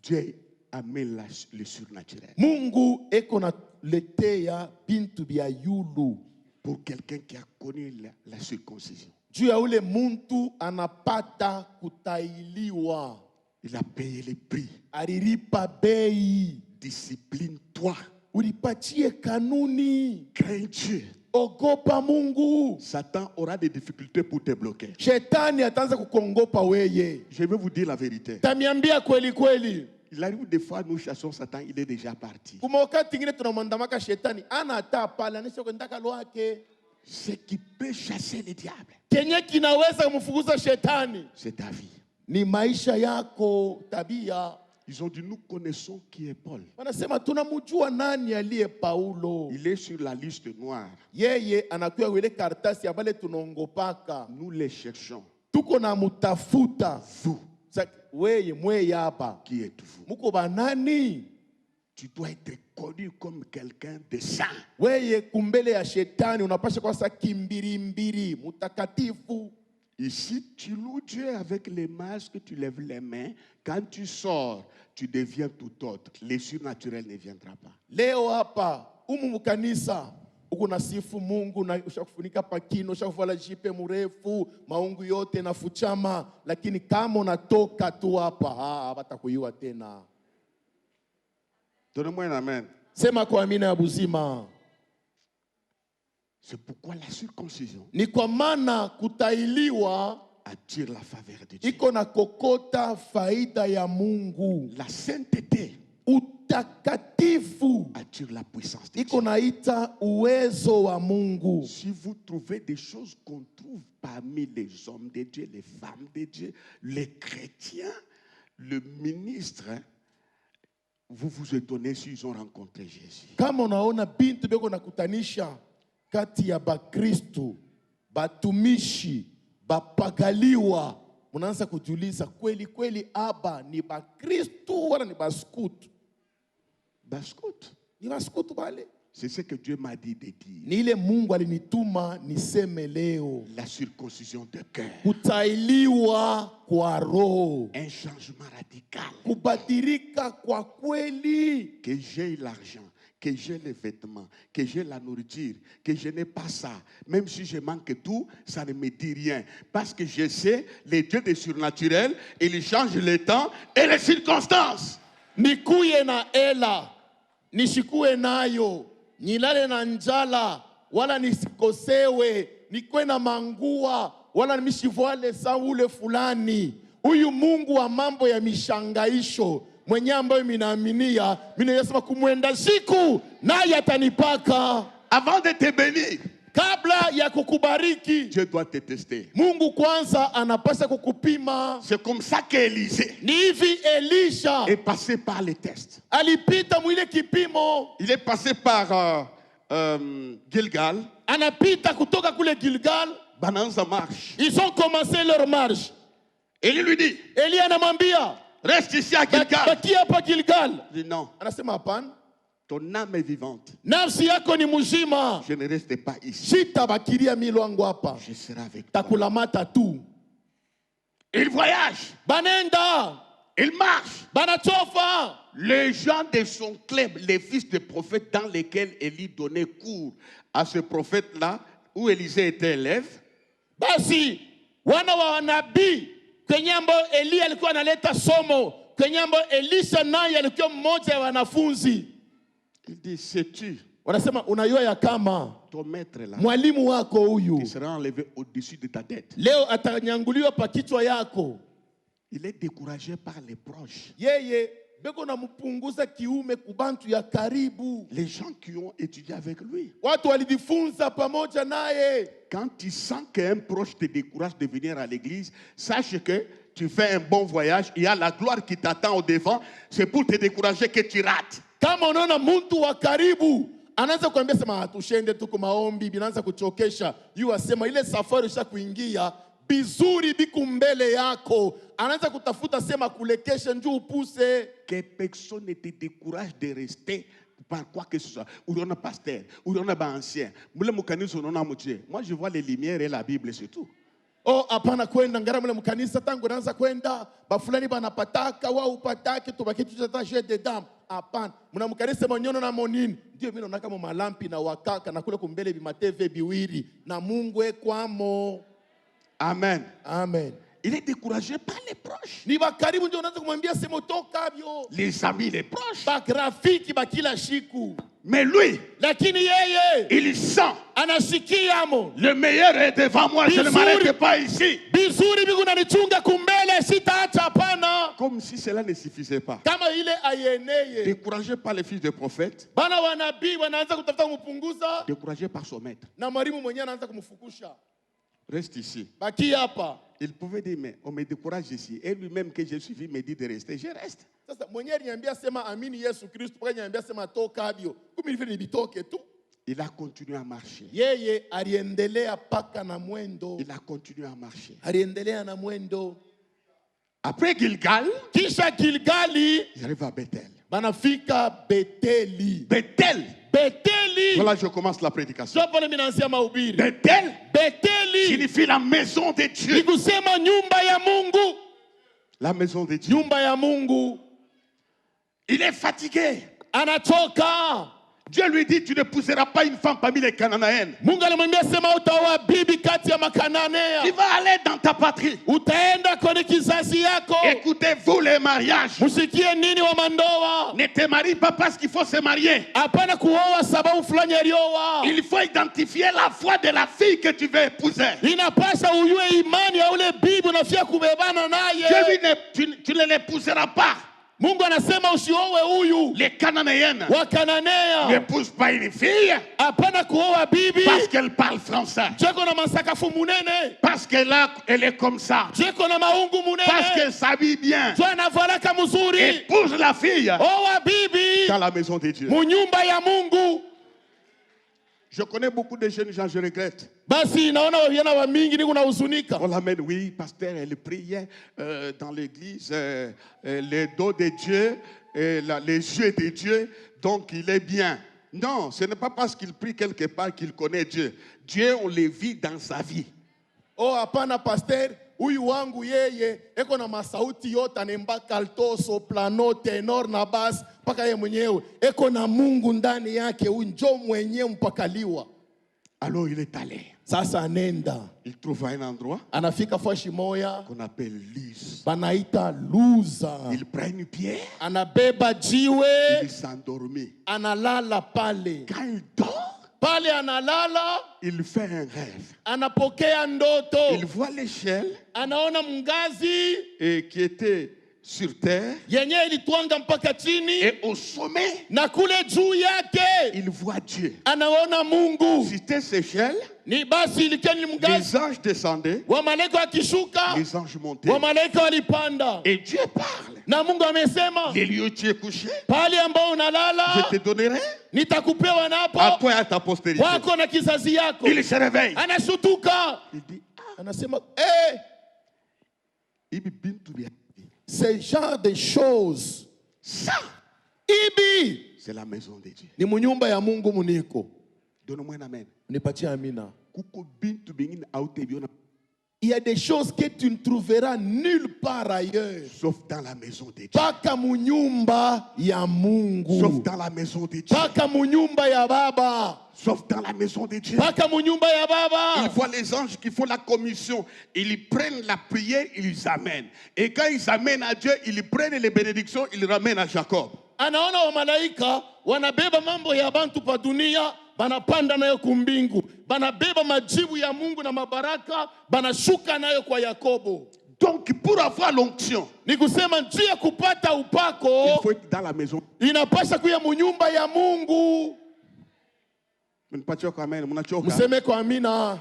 Speaker 1: Dieu amène le surnaturel.
Speaker 2: Mungu eko na letea bintu bya yulu
Speaker 1: Pour quelqu'un qui a connu la circoncision.
Speaker 2: juu ya ule muntu anapata kutailiwa.
Speaker 1: Il a payé le prix.
Speaker 2: Alilipa bei.
Speaker 1: Discipline-toi.
Speaker 2: Ulipatie kanuni.
Speaker 1: Crains Dieu.
Speaker 2: Ogopa Mungu.
Speaker 1: Satan aura des difficultés pour te bloquer.
Speaker 2: Shetani ataanza kukongopa weye.
Speaker 1: Je vais vous dire la vérité.
Speaker 2: Tamiambia kweli kweli.
Speaker 1: Il arrive des fois, nous chassons Satan, il est déjà parti.
Speaker 2: Kuma wakati ingine tunamwandamaka shetani, ana hata pale, anisha kwendaka lwake.
Speaker 1: Ce qui peut chasser le diable,
Speaker 2: Kenye kinaweza kumfukuza shetani
Speaker 1: c'est ta vie.
Speaker 2: ni maisha yako, tabia.
Speaker 1: Ils ont dit, nous connaissons qui est Paul.
Speaker 2: Wanasema tunamjua nani aliye Paulo.
Speaker 1: Il est sur la liste noire.
Speaker 2: Yeye anakuwa wile karatasi ya bale tunongopaka.
Speaker 1: Nous les cherchons.
Speaker 2: Tuko na mutafuta.
Speaker 1: Vous,
Speaker 2: Weye mweye hapa.
Speaker 1: qui êtes-vous?
Speaker 2: Muko banani?
Speaker 1: Tu dois être connu comme quelqu'un de saint.
Speaker 2: Weye kumbele ya shetani unapasha kwa sa kimbirimbiri, mutakatifu.
Speaker 1: Ici, tu loues Dieu avec les masques, tu lèves les mains. Quand tu sors, tu deviens tout autre. Le surnaturel ne viendra pas.
Speaker 2: Leo hapa, mukanisa, uko nasifu Mungu na ushakufunika pakino, ushakuvala jipe mrefu, maungu yote na fuchama, lakini kama unatoka tu hapa, hawatakuyua tena.
Speaker 1: Donnez-moi un amen.
Speaker 2: Sema kwa amina ya buzima.
Speaker 1: C'est pourquoi la circoncision
Speaker 2: Ni kwa maana kutailiwa
Speaker 1: attire la faveur de Dieu.
Speaker 2: iko na kokota faida ya Mungu.
Speaker 1: La sainteté
Speaker 2: Utakatifu
Speaker 1: attire la puissance de Dieu.
Speaker 2: iko naita uwezo wa Mungu.
Speaker 1: Si vous trouvez des choses qu'on trouve parmi les hommes de Dieu, les femmes de Dieu, les chrétiens, le ministre, vous vous étonnez s'ils ont rencontré Jésus.
Speaker 2: Kama unaona bintu beko nakutanisha kati ya Bakristo, batumishi, bapagaliwa Munaanza kujiuliza kweli kweli aba ni bakristu wala ni baskutu?
Speaker 1: Bascout.
Speaker 2: Ni baskutu bale.
Speaker 1: C'est ce que Dieu m'a dit de dire.
Speaker 2: Ni ile Mungu alinituma niseme leo.
Speaker 1: La circoncision de cœur.
Speaker 2: Kutailiwa kwa roho.
Speaker 1: Un changement radical.
Speaker 2: Kubadirika kwa kweli.
Speaker 1: Que j'ai l'argent, que j'ai les vêtements, que j'ai la nourriture, que je n'ai pas ça. Même si je manque tout, ça ne me dit rien. Parce que je sais, les dieux des surnaturels, ils changent le temps et les circonstances.
Speaker 2: Nikuye na ela, nishikue nayo, nilale na njala, wala nisikosewe, nikwe na mangua, wala nimishivwale saule fulani. Huyu Mungu wa mambo ya mishangaisho, mwenye ambayo minaaminia, minayasema kumwenda siku, naye atanipaka.
Speaker 1: Avant de te bénir,
Speaker 2: Kabla ya kukubariki,
Speaker 1: Dieu doit te tester.
Speaker 2: Mungu kwanza anapaswa kukupima.
Speaker 1: C'est comme ça qu'Élisée
Speaker 2: Ni hivi Elisha
Speaker 1: est passé par les tests.
Speaker 2: alipita mwile kipimo.
Speaker 1: Il est passé par Gilgal.
Speaker 2: Anapita kutoka kule Gilgal.
Speaker 1: Bananza marche.
Speaker 2: Ils ont commencé leur marche.
Speaker 1: Et il lui dit,
Speaker 2: Eli anamwambia,
Speaker 1: reste ici à Gilgal.
Speaker 2: bakia hapa Gilgal.
Speaker 1: Il dit non,
Speaker 2: Anasema hapana,
Speaker 1: ton âme est vivante.
Speaker 2: nafsi yako ni mzima.
Speaker 1: Je ne reste pas ici.
Speaker 2: Sitabakiria milwangu hapa.
Speaker 1: Je serai avec toi.
Speaker 2: Takulamata tu.
Speaker 1: Il voyage.
Speaker 2: Banenda,
Speaker 1: Il marche.
Speaker 2: banachofa.
Speaker 1: Les gens de son club, les fils de prophètes dans lesquels Élie donnait cours à ce prophète-là, où Élisée était élève,
Speaker 2: Basi wana wa nabii kwenye ambao Eli alikuwa analeta somo, kwenye ambao Elisha naye alikuwa mmoja wa wanafunzi.
Speaker 1: il dit, sais-tu,
Speaker 2: Wanasema unajua ya kama
Speaker 1: ton maître là,
Speaker 2: mwalimu wako huyu
Speaker 1: il sera enlevé au-dessus de ta tête.
Speaker 2: leo atanyanguliwa pa kichwa yako.
Speaker 1: Il est découragé par les proches.
Speaker 2: Yeye beko na mpunguza kiume kubantu ya karibu.
Speaker 1: Les gens qui ont étudié avec lui.
Speaker 2: Watu walijifunza pamoja naye.
Speaker 1: Quand tu sens qu'un proche te décourage de venir à l'église, sache que tu fais un bon voyage, il y a la gloire qui t'attend au devant, c'est pour te décourager que tu rates.
Speaker 2: Kama unaona mtu wa karibu anaanza kuambia sema tushende tu kwa maombi, binaanza kuchokesha, yu asema ile safari isha kuingia bizuri biku mbele yako, anaanza kutafuta sema kulekesha njoo upuse.
Speaker 1: Que personne ne te décourage de rester par quoi que ce soit. Ou on a pasteur, ou on a ancien. Moi je vois les lumières et la Bible, c'est tout.
Speaker 2: Oh, hapana kwenda ngara mule mkanisa tangu naanza kwenda bafulani banapataka wao upatake tubaki tutataje de dam. Hapana, mna mkanisa monyono na monini. Ndio mimi naona kama malampi na wakaka na kule kumbele bimateve biwiri na Mungu ekwamo.
Speaker 1: Amen.
Speaker 2: Amen.
Speaker 1: Il est découragé par les proches.
Speaker 2: Ni bakaribu ndio unaanza kumwambia sema toka byo.
Speaker 1: Les amis, les proches.
Speaker 2: Bagrafiki bakila shiku.
Speaker 1: Mais lui,
Speaker 2: Lakini yeye
Speaker 1: il sent
Speaker 2: anasikia mo.
Speaker 1: le meilleur est devant moi, je ne m'arrête pas ici.
Speaker 2: Bizuri biku nanichunga kumbele sitaacha hapana.
Speaker 1: Comme si cela ne suffisait pas.
Speaker 2: Kama ile ayeneye.
Speaker 1: Découragé par les fils des prophètes,
Speaker 2: Bana wa nabii wanaanza kutafuta kumpunguza
Speaker 1: découragé par son maître.
Speaker 2: na mwalimu mwenyewe anaanza kumfukusha.
Speaker 1: Reste ici.
Speaker 2: Baki hapa.
Speaker 1: Il pouvait dire, mais on me décourage ici. Et lui-même que j'ai suivi me dit de rester. Je reste.
Speaker 2: Sasa mwenyewe niambia sema amini Yesu Kristo, paka niambia sema toka bio. Kumi hivi nibitoke tu.
Speaker 1: Il a continué à marcher.
Speaker 2: Yeye aliendelea paka na mwendo.
Speaker 1: Il a continué à marcher.
Speaker 2: Aliendelea na mwendo.
Speaker 1: Après Gilgal,
Speaker 2: Kisha Gilgali
Speaker 1: il arrive à Bethel.
Speaker 2: banafika Beteli.
Speaker 1: Bethel.
Speaker 2: Beteli.
Speaker 1: Voilà, je commence la prédication.
Speaker 2: Sio pale minaanzia mahubiri.
Speaker 1: Bethel
Speaker 2: Beteli
Speaker 1: signifie la maison de
Speaker 2: ni
Speaker 1: Dieu.
Speaker 2: kusema nyumba ya Mungu.
Speaker 1: La maison de Dieu.
Speaker 2: Nyumba ya Mungu.
Speaker 1: Il est fatigué.
Speaker 2: Anachoka.
Speaker 1: Dieu lui dit, tu n'épouseras pas une femme parmi les Cananéennes.
Speaker 2: Mungu alimwambia sema utaoa bibi kati ya Makananea.
Speaker 1: Tu vas aller dans ta patrie.
Speaker 2: Utaenda kwenye kizazi yako.
Speaker 1: Écoutez-vous les mariages.
Speaker 2: Musikie nini wa mandoa?
Speaker 1: Ne te marie pas parce qu'il faut se marier.
Speaker 2: Hapana kuoa sababu fulani alioa.
Speaker 1: Il faut identifier la foi de la fille que tu veux épouser.
Speaker 2: Inapasha ujue imani ya ule bibi unafia kubebana naye.
Speaker 1: Dieu lui tu ne l'épouseras pas.
Speaker 2: Mungu anasema usiowe huyu.
Speaker 1: Les Cananéennes
Speaker 2: Wakananea
Speaker 1: n'épousent pas une fille
Speaker 2: hapana kuoa bibi
Speaker 1: parce qu'elle parle français.
Speaker 2: jeko na masakafu munene,
Speaker 1: Parce qu'elle est comme ça.
Speaker 2: jeko na maungu
Speaker 1: Parce
Speaker 2: munene,
Speaker 1: qu'elle s'habille bien.
Speaker 2: jo anavalaka mzuri.
Speaker 1: Épouse la fille
Speaker 2: Oa bibi
Speaker 1: dans la maison de Dieu.
Speaker 2: munyumba ya Mungu.
Speaker 1: Je connais beaucoup de jeunes gens, je regrette.
Speaker 2: Basi naona vijana wa mingi niko na huzunika.
Speaker 1: On l'amène, oui, pasteur, elle priait dans l'église, les dos de Dieu, les yeux de Dieu, donc il est bien. Non, ce n'est pas parce qu'il prie quelque part qu'il connaît Dieu. Dieu, on le vit dans sa vie.
Speaker 2: Oh, hapana pasteur, huyu wangu yeye eko na masauti yote anemba alto, soprano, tenor na bass mpaka yeye mwenyewe eko na Mungu ndani yake, unjo mwenyewe mpakaliwa.
Speaker 1: Alors il est allé.
Speaker 2: Sasa anenda.
Speaker 1: Il trouve un endroit
Speaker 2: Anafika fashi moya
Speaker 1: qu'on appelle Luz.
Speaker 2: banaita Luza.
Speaker 1: Il prend une pierre,
Speaker 2: Anabeba jiwe,
Speaker 1: il s'endormit.
Speaker 2: analala pale.
Speaker 1: Quand il dort,
Speaker 2: Pale analala,
Speaker 1: il fait un rêve.
Speaker 2: anapokea ndoto.
Speaker 1: Il voit l'échelle
Speaker 2: Anaona mngazi
Speaker 1: qui était sur terre
Speaker 2: yenye ilitwanga mpaka chini,
Speaker 1: et au sommet,
Speaker 2: na kule juu yake
Speaker 1: il voit Dieu.
Speaker 2: anaona Mungu.
Speaker 1: C'était cette échelle,
Speaker 2: Ni basi ilikuwa ni mngazi,
Speaker 1: les anges descendaient,
Speaker 2: wamalaika wakishuka,
Speaker 1: les anges montaient
Speaker 2: wamalaika walipanda,
Speaker 1: et Dieu parle.
Speaker 2: na Mungu amesema,
Speaker 1: Les lieux où tu es couché,
Speaker 2: pale ambao unalala
Speaker 1: je te donnerai
Speaker 2: nitakupewa
Speaker 1: à
Speaker 2: napo
Speaker 1: toi et à ta postérité.
Speaker 2: wako na kizazi yako.
Speaker 1: Il se réveille.
Speaker 2: Anashutuka,
Speaker 1: Il dit,
Speaker 2: anasema
Speaker 1: Ibi bintu bia.
Speaker 2: ce genre de choses
Speaker 1: Ça,
Speaker 2: ibi
Speaker 1: c'est la maison de Dieu.
Speaker 2: ni munyumba ya Mungu muniko.
Speaker 1: Donne-moi un amen.
Speaker 2: Nipatie amina.
Speaker 1: Kuko bintu bingine aute biona,
Speaker 2: Il y a des choses que tu ne trouveras nulle part ailleurs.
Speaker 1: sauf dans la maison de Dieu.
Speaker 2: Paka munyumba ya Mungu.
Speaker 1: Sauf dans la maison de Dieu.
Speaker 2: Paka munyumba ya Baba.
Speaker 1: Sauf dans la maison de Dieu.
Speaker 2: Paka munyumba ya Baba.
Speaker 1: Il voit les anges qui font la commission. Ils prennent la prière, ils les amènent. Et quand ils amènent à Dieu, ils prennent les bénédictions, ils ramènent à Jacob.
Speaker 2: Anaona wa malaika wanabeba mambo ya bantu pa dunia, banapanda nayo kumbingu. Banabeba majibu ya Mungu na mabaraka, banashuka nayo kwa Yakobo.
Speaker 1: Donc, pour avoir l'onction,
Speaker 2: Ni kusema njia ya kupata
Speaker 1: il
Speaker 2: upako
Speaker 1: faut être dans la maison.
Speaker 2: inapasha kuya munyumba ya Mungu. Mseme kwa amina.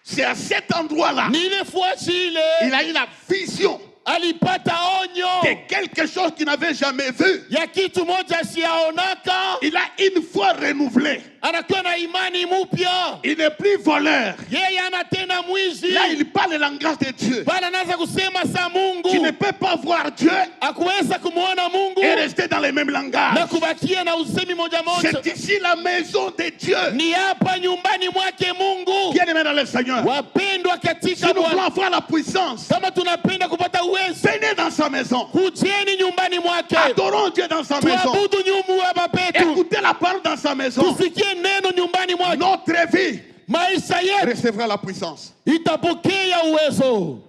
Speaker 1: C'est à cet endroit-là,
Speaker 2: Ni ile fuashi ile
Speaker 1: il a eu la vision
Speaker 2: alipata onyo
Speaker 1: de quelque chose qu'il n'avait jamais vu.
Speaker 2: ya kitu moja siyaonaka.
Speaker 1: Il a une foi renouvelée.
Speaker 2: Anakuwa na imani mupya.
Speaker 1: Il n'est plus voleur.
Speaker 2: Yeye ana tena mwizi.
Speaker 1: Là, il parle le langage de Dieu.
Speaker 2: Bala anaanza kusema sa Mungu.
Speaker 1: Tu ne peux pas voir Dieu
Speaker 2: Akuweza kumuona Mungu
Speaker 1: et rester dans les mêmes langages.
Speaker 2: na kubakia na usemi moja moja.
Speaker 1: C'est ici la maison de Dieu.
Speaker 2: Ni hapa nyumbani mwake Mungu.
Speaker 1: Bien-aimés dans le Seigneur,
Speaker 2: Wapendwa
Speaker 1: si
Speaker 2: katika
Speaker 1: nous voulons
Speaker 2: Bwana,
Speaker 1: avoir la puissance,
Speaker 2: kama tunapenda kupata uwezo,
Speaker 1: venez dans sa maison.
Speaker 2: kujeni nyumbani mwake.
Speaker 1: Adorons Dieu dans sa maison.
Speaker 2: Tuabudu nyumbu wa baba yetu.
Speaker 1: Écoutez la parole dans sa maison.
Speaker 2: Tusikie neno nyumbani mwake.
Speaker 1: Notre vie
Speaker 2: Maisha yetu
Speaker 1: recevra la puissance.
Speaker 2: itapokea uwezo.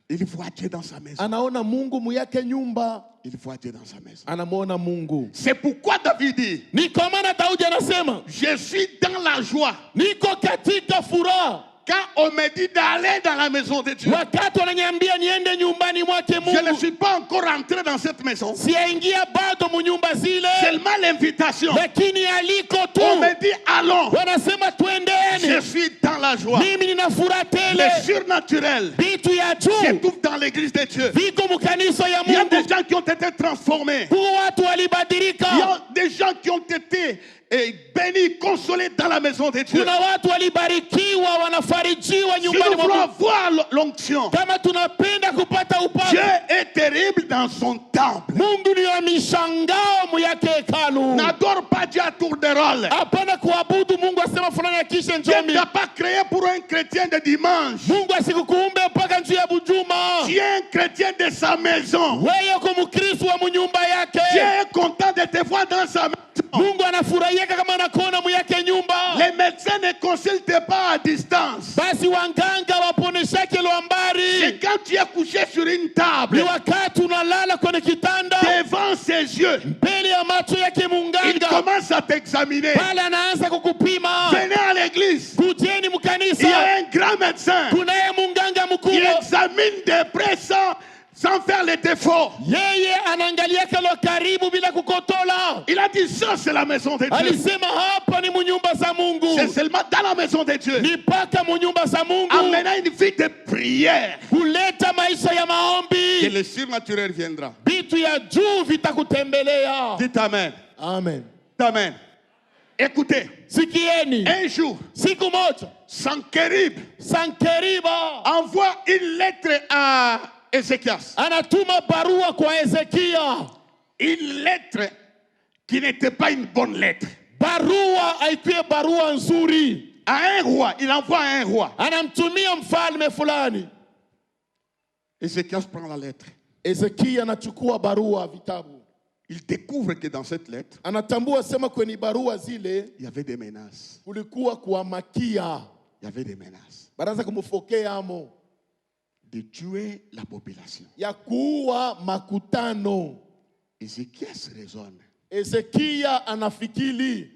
Speaker 1: Il voit Dieu dans sa maison.
Speaker 2: Anaona Mungu muyake nyumba.
Speaker 1: Il voit Dieu dans sa maison.
Speaker 2: Anamuona Mungu.
Speaker 1: C'est pourquoi David dit,
Speaker 2: Ni kwa maana Daudi anasema,
Speaker 1: je suis dans la joie
Speaker 2: niko katika furaha
Speaker 1: quand on me dit d'aller dans la maison de Dieu.
Speaker 2: wakati wananiambia niende nyumbani mwake
Speaker 1: Je ne
Speaker 2: Mungu.
Speaker 1: suis pas encore entré dans cette maison.
Speaker 2: Siyaingia bado munyumba zile,
Speaker 1: Seulement l'invitation.
Speaker 2: lakini aliko tu.
Speaker 1: On me dit allons.
Speaker 2: Wanasema
Speaker 1: Je
Speaker 2: twendeni.
Speaker 1: suis dans la joie.
Speaker 2: Mimi nina furaha
Speaker 1: Le
Speaker 2: tele.
Speaker 1: surnaturel
Speaker 2: Vitu ya
Speaker 1: se
Speaker 2: juu
Speaker 1: trouve dans l'église de Dieu.
Speaker 2: viko mukanisa ya
Speaker 1: Il y a
Speaker 2: Mungu.
Speaker 1: des gens qui ont été transformés.
Speaker 2: Huko watu
Speaker 1: Il y
Speaker 2: walibadilika.
Speaker 1: a des gens qui ont été bénis, consolés dans la maison de Dieu.
Speaker 2: Kuna watu walibarikiwa, wanafarijiwa
Speaker 1: Si
Speaker 2: nyumbani
Speaker 1: nous
Speaker 2: mwa
Speaker 1: voulons
Speaker 2: Mungu.
Speaker 1: avoir l'onction,
Speaker 2: Kama tunapenda kupata
Speaker 1: Dieu
Speaker 2: upako,
Speaker 1: est terrible dans son temple.
Speaker 2: Mungu ni wa mishangao muyake hekalu.
Speaker 1: N'adore pas Dieu à tour de rôle.
Speaker 2: Hapana kuabudu Mungu asema fulani akishe
Speaker 1: Dieu ne
Speaker 2: njomi.
Speaker 1: t'a pas créé pour un chrétien de dimanche.
Speaker 2: Mungu asikukuumbe mpaka njia ya bujuma.
Speaker 1: Tu es un chrétien de sa maison.
Speaker 2: Wewe uko Mkristo wa munyumba
Speaker 1: Dieu
Speaker 2: yake.
Speaker 1: est content de te voir dans sa maison.
Speaker 2: Mungu anafurahia kama anakuona muyake nyumba.
Speaker 1: Les médecins ne consultent pas à distance.
Speaker 2: Basi wanganga waponeshake
Speaker 1: C'est
Speaker 2: lwambari.
Speaker 1: quand tu es couché sur une
Speaker 2: Ni
Speaker 1: table
Speaker 2: wakati unalala kwenye kitanda
Speaker 1: devant ses yeux,
Speaker 2: mbele ya macho yake
Speaker 1: il
Speaker 2: munganga.
Speaker 1: commence à t'examiner.
Speaker 2: Pale anaanza kukupima.
Speaker 1: Venez à l'église.
Speaker 2: Kujeni
Speaker 1: Il y a
Speaker 2: mkanisa.
Speaker 1: un grand médecin
Speaker 2: Kunaye munganga
Speaker 1: qui
Speaker 2: mkubwa.
Speaker 1: examine de près sans faire les défauts.
Speaker 2: Yeye anaangalia kalo karibu bila kukotola.
Speaker 1: Il a dit ça, c'est la maison de Dieu.
Speaker 2: Alisema hapa ni munyumba za Mungu.
Speaker 1: C'est seulement dans la maison de Dieu.
Speaker 2: Ni paka munyumba za Mungu.
Speaker 1: Amenant une vie de prière.
Speaker 2: Kuleta maisha ya
Speaker 1: Que
Speaker 2: maombi.
Speaker 1: le surnaturel viendra.
Speaker 2: Vitu ya juu vitakutembelea.
Speaker 1: Dites Amen.
Speaker 2: Amen.
Speaker 1: Amen. Écoutez,
Speaker 2: Sikieni.
Speaker 1: un jour,
Speaker 2: Siku moja
Speaker 1: Sankérib
Speaker 2: Sankeriba
Speaker 1: envoie une lettre à Ézéchias.
Speaker 2: anatuma barua kwa Hezekia.
Speaker 1: Une lettre qui n'était pas une bonne lettre.
Speaker 2: Barua haikuwa barua nzuri.
Speaker 1: À un roi, il envoie à un roi.
Speaker 2: Anamtumia mfalme fulani.
Speaker 1: Ézéchias prend la lettre.
Speaker 2: Hezekia anachukua barua vitabu.
Speaker 1: Il découvre que dans cette lettre,
Speaker 2: Anatambua sema kwenye barua zile
Speaker 1: il y avait des menaces.
Speaker 2: kulikuwa kuamakia.
Speaker 1: Il y avait des menaces
Speaker 2: Baraza kumfokea amo.
Speaker 1: de tuer la population.
Speaker 2: Ya kuua makutano.
Speaker 1: Ézéchias raisonne.
Speaker 2: Hezekia anafikiri.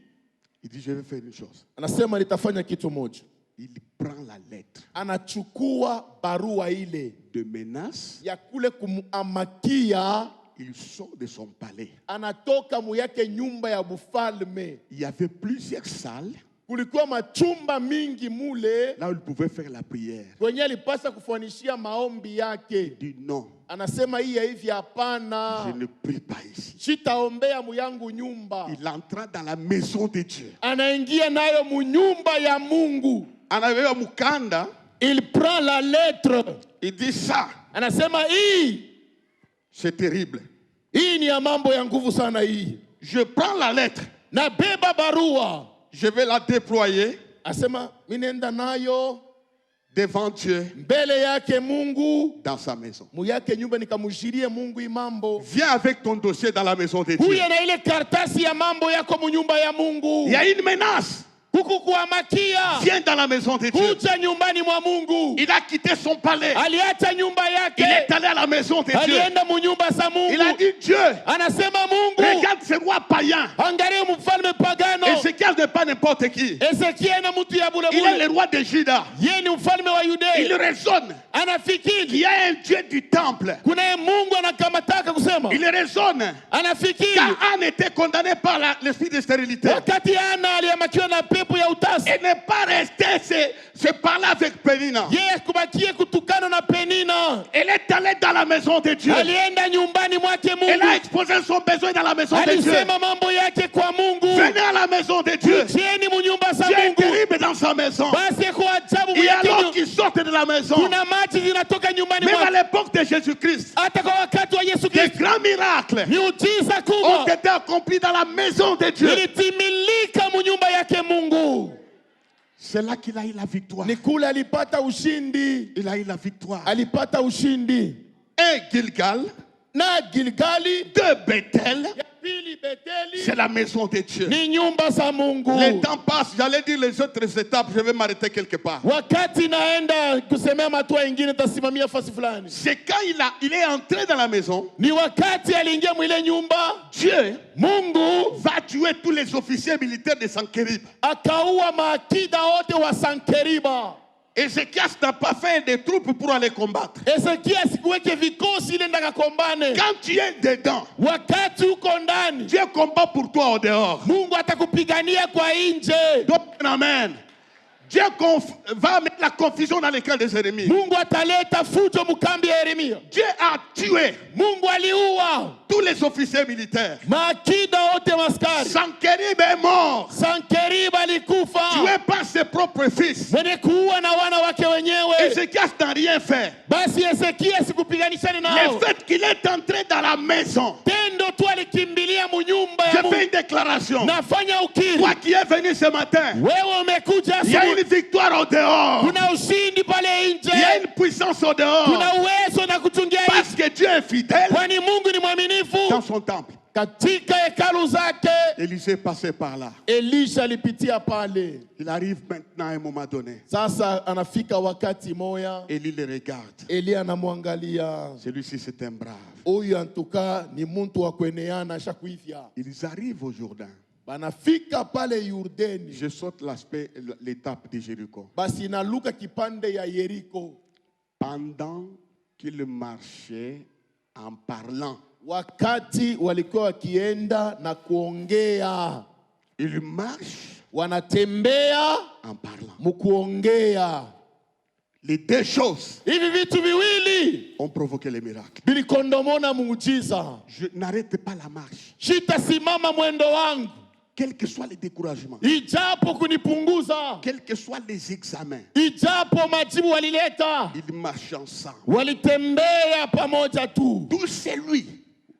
Speaker 1: Il dit, je vais faire une chose.
Speaker 2: Anasema nitafanya kitu moja.
Speaker 1: Il prend la lettre
Speaker 2: Anachukua barua ile.
Speaker 1: de menaces.
Speaker 2: Ya kule kumuamakia.
Speaker 1: Il sort de son palais.
Speaker 2: Anatoka muyake nyumba ya bufalme.
Speaker 1: Il y avait plusieurs salles
Speaker 2: Kulikuwa machumba mingi mule.
Speaker 1: là où il pouvait faire la prière.
Speaker 2: Kwenye alipasa kufanishia maombi yake.
Speaker 1: Il dit non,
Speaker 2: Anasema hii ya hivi
Speaker 1: je
Speaker 2: hapana.
Speaker 1: ne prie pas ici.
Speaker 2: Sitaombea muyangu nyumba.
Speaker 1: Il entra dans la maison de Dieu.
Speaker 2: Anaingia nayo munyumba ya Mungu.
Speaker 1: Anawewa mukanda,
Speaker 2: Il prend la lettre.
Speaker 1: il dit ça,
Speaker 2: Anasema hii.
Speaker 1: c'est terrible.
Speaker 2: Hii ni ya mambo ya nguvu sana hii.
Speaker 1: Je prends la lettre,
Speaker 2: Nabeba barua.
Speaker 1: je vais la déployer
Speaker 2: Asema minenda nayo
Speaker 1: devant Dieu
Speaker 2: mbele yake Mungu.
Speaker 1: dans sa maison.
Speaker 2: Muyake nyumba nikamushirie Mungu imambo.
Speaker 1: Viens avec ton dossier dans la maison de Dieu.
Speaker 2: Kuya na ile kartasi ya mambo yako munyumba ya Mungu.
Speaker 1: Il y a une menace.
Speaker 2: Huku kuamakia.
Speaker 1: Viens dans la maison de Dieu.
Speaker 2: Kuja nyumbani mwa Mungu.
Speaker 1: Il a quitté son palais.
Speaker 2: Aliacha nyumba yake.
Speaker 1: Il est allé à la maison de Dieu.
Speaker 2: Alienda munyumba za Mungu.
Speaker 1: Il a dit, Dieu,
Speaker 2: Anasema Mungu.
Speaker 1: regarde ce roi païen.
Speaker 2: Angalia mfalme pagano.
Speaker 1: Ézéchias n'est pas n'importe qui.
Speaker 2: Ezekia na mtu ya bule
Speaker 1: Il est
Speaker 2: bule.
Speaker 1: le roi de Juda.
Speaker 2: Yeye ni mfalme wa
Speaker 1: Il
Speaker 2: Yudea.
Speaker 1: raisonne. Il
Speaker 2: Anafikiri.
Speaker 1: y a un Dieu du temple.
Speaker 2: Kuna Mungu anakamataka kusema.
Speaker 1: Il raisonne.
Speaker 2: Anafikiri.
Speaker 1: Car Anne était condamnée par l'esprit de stérilité.
Speaker 2: Wakati Ana aliamakiwa na pepo ya utasa.
Speaker 1: Elle n'est pas restée se parler avec Pénina.
Speaker 2: Yeye kubakie kutukana na Penina.
Speaker 1: Elle est allée dans la maison de Dieu.
Speaker 2: Alienda nyumbani mwake
Speaker 1: Elle a
Speaker 2: Mungu.
Speaker 1: exposé son besoin dans la maison de Dieu.
Speaker 2: Alisema mambo yake kwa Mungu.
Speaker 1: Venez à la maison de Dieu.
Speaker 2: Tieni munyumba za
Speaker 1: Dieu est
Speaker 2: Mungu.
Speaker 1: terrible dans sa maison.
Speaker 2: Basi kwa ajabu
Speaker 1: Et alors
Speaker 2: mwake
Speaker 1: qu'ils sortent de la maison,
Speaker 2: kuna maji zinatoka nyumbani
Speaker 1: même à
Speaker 2: mwake.
Speaker 1: l'époque de Jésus-Christ,
Speaker 2: Hata kwa wakati wa Yesu
Speaker 1: des
Speaker 2: Kristo.
Speaker 1: grands miracles
Speaker 2: Miujiza
Speaker 1: ont
Speaker 2: kubwa
Speaker 1: été accomplis dans la maison de Dieu.
Speaker 2: ilitimilika munyumba yake Mungu.
Speaker 1: C'est là qu'il a eu la victoire.
Speaker 2: Ni kule alipata ushindi.
Speaker 1: Il a eu la victoire.
Speaker 2: Alipata ushindi.
Speaker 1: Un Gilgal,
Speaker 2: Na Gilgali.
Speaker 1: deux Bethel,
Speaker 2: Ya pili Beteli.
Speaker 1: c'est la maison de Dieu.
Speaker 2: Ni nyumba za Mungu.
Speaker 1: Les temps passent, j'allais dire les autres étapes, je vais m'arrêter quelque part.
Speaker 2: Wakati naenda kusemea matua ingine tasimamia fasi fulani.
Speaker 1: C'est quand il est entré dans la maison,
Speaker 2: Ni wakati aliingia mwile nyumba.
Speaker 1: Dieu
Speaker 2: Mungu
Speaker 1: va tuer tous les officiers militaires de Sankérib.
Speaker 2: akaua maakida wote wa Sankeriba.
Speaker 1: Ézéchias n'a pas fait des troupes pour aller combattre.
Speaker 2: Ezekia sikuweke vikosi ile ndaka kombane.
Speaker 1: Quand tu es dedans,
Speaker 2: Wakati uko ndani,
Speaker 1: Dieu combat pour toi au dehors.
Speaker 2: Mungu atakupigania kwa nje.
Speaker 1: Donc, amen. Dieu va mettre la confusion dans les cœurs des ennemis.
Speaker 2: Mungu ataleta fujo mukambi ya Yeremia.
Speaker 1: Dieu a tué
Speaker 2: Mungu aliua
Speaker 1: tous les officiers militaires.
Speaker 2: maakida wote maskari.
Speaker 1: Sankérib est mort,
Speaker 2: Sankeriba alikufa.
Speaker 1: tué par ses propres fils.
Speaker 2: Mwenye kuua na wana wake wenyewe.
Speaker 1: Ézéchias n'a rien fait.
Speaker 2: Basi Ezekia sikupiganishani
Speaker 1: Le
Speaker 2: nao.
Speaker 1: fait qu'il est entré dans la maison,
Speaker 2: Tendo tu alikimbilia munyumba ya
Speaker 1: j'ai fait
Speaker 2: Mungu.
Speaker 1: une déclaration.
Speaker 2: Nafanya ukiri.
Speaker 1: Toi qui es venu ce matin,
Speaker 2: Wewe umekuja
Speaker 1: il y a
Speaker 2: asubuhi.
Speaker 1: une victoire au dehors.
Speaker 2: Kuna ushindi pale
Speaker 1: Il y a
Speaker 2: nje.
Speaker 1: une puissance au dehors.
Speaker 2: Kuna uwezo na kutungia nje.
Speaker 1: Parce que Dieu est fidèle
Speaker 2: Kwani Mungu ni
Speaker 1: dans
Speaker 2: mwaminifu.
Speaker 1: son temple.
Speaker 2: Katika hekalu zake
Speaker 1: Élisée passait par là.
Speaker 2: Elisha alipitia pale.
Speaker 1: Il arrive maintenant à un moment donné.
Speaker 2: Sasa anafika wakati moya,
Speaker 1: Élie le regarde.
Speaker 2: Eli anamwangalia.
Speaker 1: Celui-ci, c'est un brave.
Speaker 2: Huyu antuka ni muntu wa kueneana shakuivya.
Speaker 1: Ils arrivent au Jourdain.
Speaker 2: Banafika pale Yordani.
Speaker 1: Je saute l'étape de Jéricho.
Speaker 2: Basi inaluka kipande ya Yeriko.
Speaker 1: Pendant qu'il marchait en parlant,
Speaker 2: Wakati walikuwa wakienda na kuongea.
Speaker 1: il marche
Speaker 2: Wanatembea
Speaker 1: en parlant.
Speaker 2: mukuongea.
Speaker 1: Les deux choses
Speaker 2: Hivi vitu viwili
Speaker 1: ont provoqué les miracles.
Speaker 2: bilikondomona muujiza.
Speaker 1: Je n'arrête pas la marche.
Speaker 2: Shitasimama mwendo wangu.
Speaker 1: quel que soit les découragements,
Speaker 2: ijapo kunipunguza,
Speaker 1: quels que soient les examens,
Speaker 2: ijapo majibu walileta,
Speaker 1: ils marchent ensemble.
Speaker 2: walitembea pamoja tu.
Speaker 1: Tout celui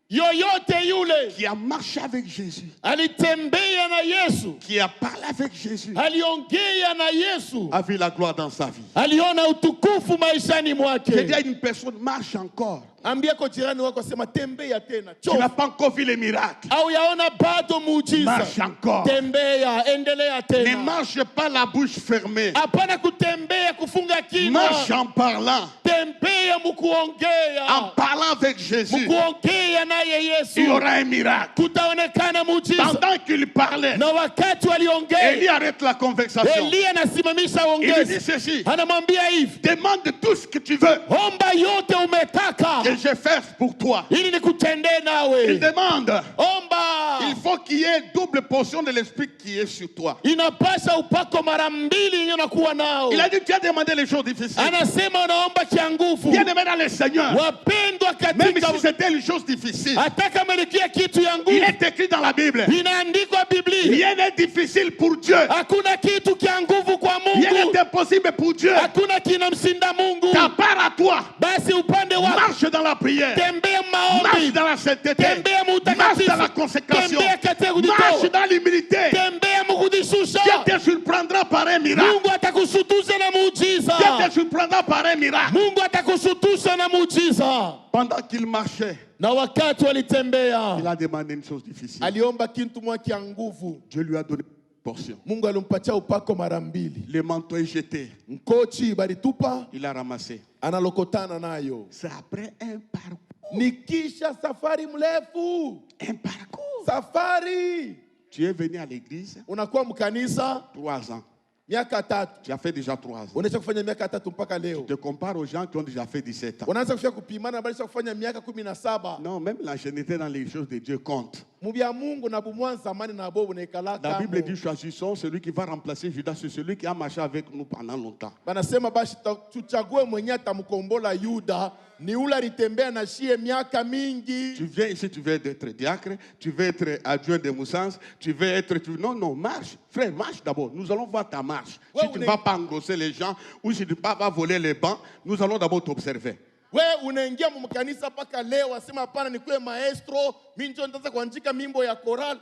Speaker 2: Yoyote yule
Speaker 1: qui a marché avec Jésus,
Speaker 2: alitembea na Yesu,
Speaker 1: qui a parlé avec Jésus,
Speaker 2: aliongea na Yesu,
Speaker 1: a vu la gloire dans sa vie.
Speaker 2: aliona utukufu maishani
Speaker 1: Je
Speaker 2: mwake.
Speaker 1: dis à une personne, marche encore.
Speaker 2: Ambia kwa jirani wako, sema tembea tena.
Speaker 1: Tu n'as pas encore vu les miracles.
Speaker 2: Au yaona bado muujiza.
Speaker 1: Marche encore.
Speaker 2: Tembea, endelea
Speaker 1: Ne
Speaker 2: tena.
Speaker 1: marche pas la bouche fermée.
Speaker 2: Hapana kutembea kufunga kinywa.
Speaker 1: Marche en parlant.
Speaker 2: Tembea mkuongea.
Speaker 1: En parlant avec Jésus,
Speaker 2: Mkuongea naye Yesu.
Speaker 1: il y aura un miracle.
Speaker 2: Kutaonekana muujiza.
Speaker 1: Pendant qu'il parlait,
Speaker 2: Na wakati waliongea,
Speaker 1: Élie arrête la conversation.
Speaker 2: Elia anasimamisha
Speaker 1: Il lui dit
Speaker 2: ongezi.
Speaker 1: ceci,
Speaker 2: Anamwambia hivi,
Speaker 1: demande tout ce que tu veux
Speaker 2: omba yote umetaka
Speaker 1: que je fasse pour toi.
Speaker 2: ili nikutendee nawe.
Speaker 1: Il demande,
Speaker 2: Omba.
Speaker 1: il faut qu'il y ait double portion de l'esprit qui est sur toi.
Speaker 2: Inapasa upako mara mbili yenye unakuwa nao.
Speaker 1: Il a dit, tu as demandé les choses difficiles.
Speaker 2: Anasema unaomba kia nguvu.
Speaker 1: Bien aimé dans le Seigneur,
Speaker 2: Wapendwa
Speaker 1: même
Speaker 2: katika,
Speaker 1: si c'était une chose difficile,
Speaker 2: hata kama ilikuwa kitu ya
Speaker 1: il
Speaker 2: nguvu,
Speaker 1: est écrit dans la Bible,
Speaker 2: inaandikwa Biblia.
Speaker 1: rien n'est difficile pour Dieu.
Speaker 2: Hakuna kitu kia nguvu kwa
Speaker 1: Rien
Speaker 2: Mungu.
Speaker 1: n'est impossible pour Dieu.
Speaker 2: Hakuna kinamshinda Mungu.
Speaker 1: Ta part à toi,
Speaker 2: Basi upande wako,
Speaker 1: marche dans la prière,
Speaker 2: tembea
Speaker 1: marche
Speaker 2: maombi,
Speaker 1: dans la sainteté,
Speaker 2: tembea
Speaker 1: marche
Speaker 2: mutakatifu,
Speaker 1: dans la consécration,
Speaker 2: tembea katika
Speaker 1: marche
Speaker 2: kujitoa,
Speaker 1: dans l'humilité.
Speaker 2: tembea mukujishusha.
Speaker 1: Dieu te surprendra par un miracle.
Speaker 2: Mungu atakushutusha na muujiza.
Speaker 1: Dieu te surprendra par un miracle.
Speaker 2: Mungu atakushutusha na muujiza.
Speaker 1: Pendant qu'il marchait,
Speaker 2: Na wakati
Speaker 1: il
Speaker 2: walitembea,
Speaker 1: a demandé une chose difficile.
Speaker 2: aliomba kitu moja kia nguvu.
Speaker 1: Dieu lui a donné une portion.
Speaker 2: Mungu alimpatia upako mara mbili.
Speaker 1: Le manteau est jeté.
Speaker 2: Mkochi balitupa,
Speaker 1: Il a ramassé.
Speaker 2: analokotana nayo.
Speaker 1: C'est après un parcours.
Speaker 2: Nikisha safari mrefu.
Speaker 1: Un parcours.
Speaker 2: Safari.
Speaker 1: Tu es venu à l'église
Speaker 2: Unakuwa mkanisa
Speaker 1: 3 ans.
Speaker 2: miaka 3.
Speaker 1: Tu as fait déjà 3 ans.
Speaker 2: Unaanza kufanya miaka 3 mpaka leo.
Speaker 1: Tu te compares aux gens qui ont déjà fait 17 ans.
Speaker 2: Unaanza kufika kupimana bali kufanya miaka 17.
Speaker 1: Non, même l'ancienneté dans les choses de Dieu compte.
Speaker 2: Mubya Mungu na bumwanza zamani na bobu nekalaka.
Speaker 1: La Bible dit, choisissons celui qui va remplacer Judas, c'est celui qui a marché avec nous pendant longtemps.
Speaker 2: Banasema basi tuchague mwenye atamkombola Yuda, ni ule alitembea na shie miaka mingi.
Speaker 1: Tu viens ici, tu veux être diacre, tu veux être adjoint de Moussens, tu veux être... Non, marche. Frère, marche d'abord. Nous allons voir ta marche.
Speaker 2: Ouais,
Speaker 1: Si tu ne vas pas engrosser les gens ou si tu ne vas pas voler les bancs, nous allons d'abord t'observer.
Speaker 2: We unaingia mkanisa paka leo asema hapana nikuwe maestro, mimi ndio nitaanza kuandika mimbo ya choral.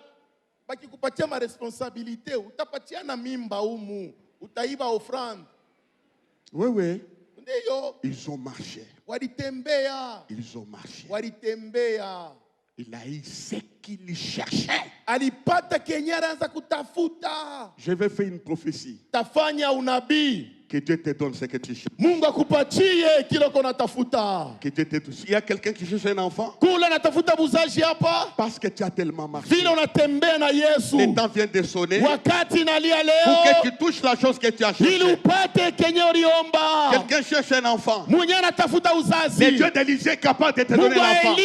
Speaker 2: Baki kupatia ma responsabilité, utapatiana mimba humu, utaiba offrande.
Speaker 1: Oui.
Speaker 2: Ndio.
Speaker 1: Ils ont marché.
Speaker 2: Walitembea.
Speaker 1: Ils ont marché.
Speaker 2: Walitembea.
Speaker 1: Il a eu ce qu'il cherchait.
Speaker 2: Alipata kenye anaanza kutafuta.
Speaker 1: Je vais faire une prophétie.
Speaker 2: Tafanya unabii.
Speaker 1: Que Dieu te donne ce que tu cherches.
Speaker 2: Mungu akupatie kile kona tafuta.
Speaker 1: Que Dieu te donne. Il y a quelqu'un qui cherche un enfant.
Speaker 2: Kula natafuta buzaji hapa.
Speaker 1: Parce que tu as tellement marché.
Speaker 2: Vile unatembea na Yesu.
Speaker 1: Le temps vient de sonner.
Speaker 2: Wakati nalia leo.
Speaker 1: Pour que tu touches la chose que tu as cherché.
Speaker 2: Ili upate kenye uliomba.
Speaker 1: Quelqu'un cherche un enfant.
Speaker 2: Mwenye anatafuta uzazi.
Speaker 1: Le Dieu d'Élisée est capable de te donner un enfant.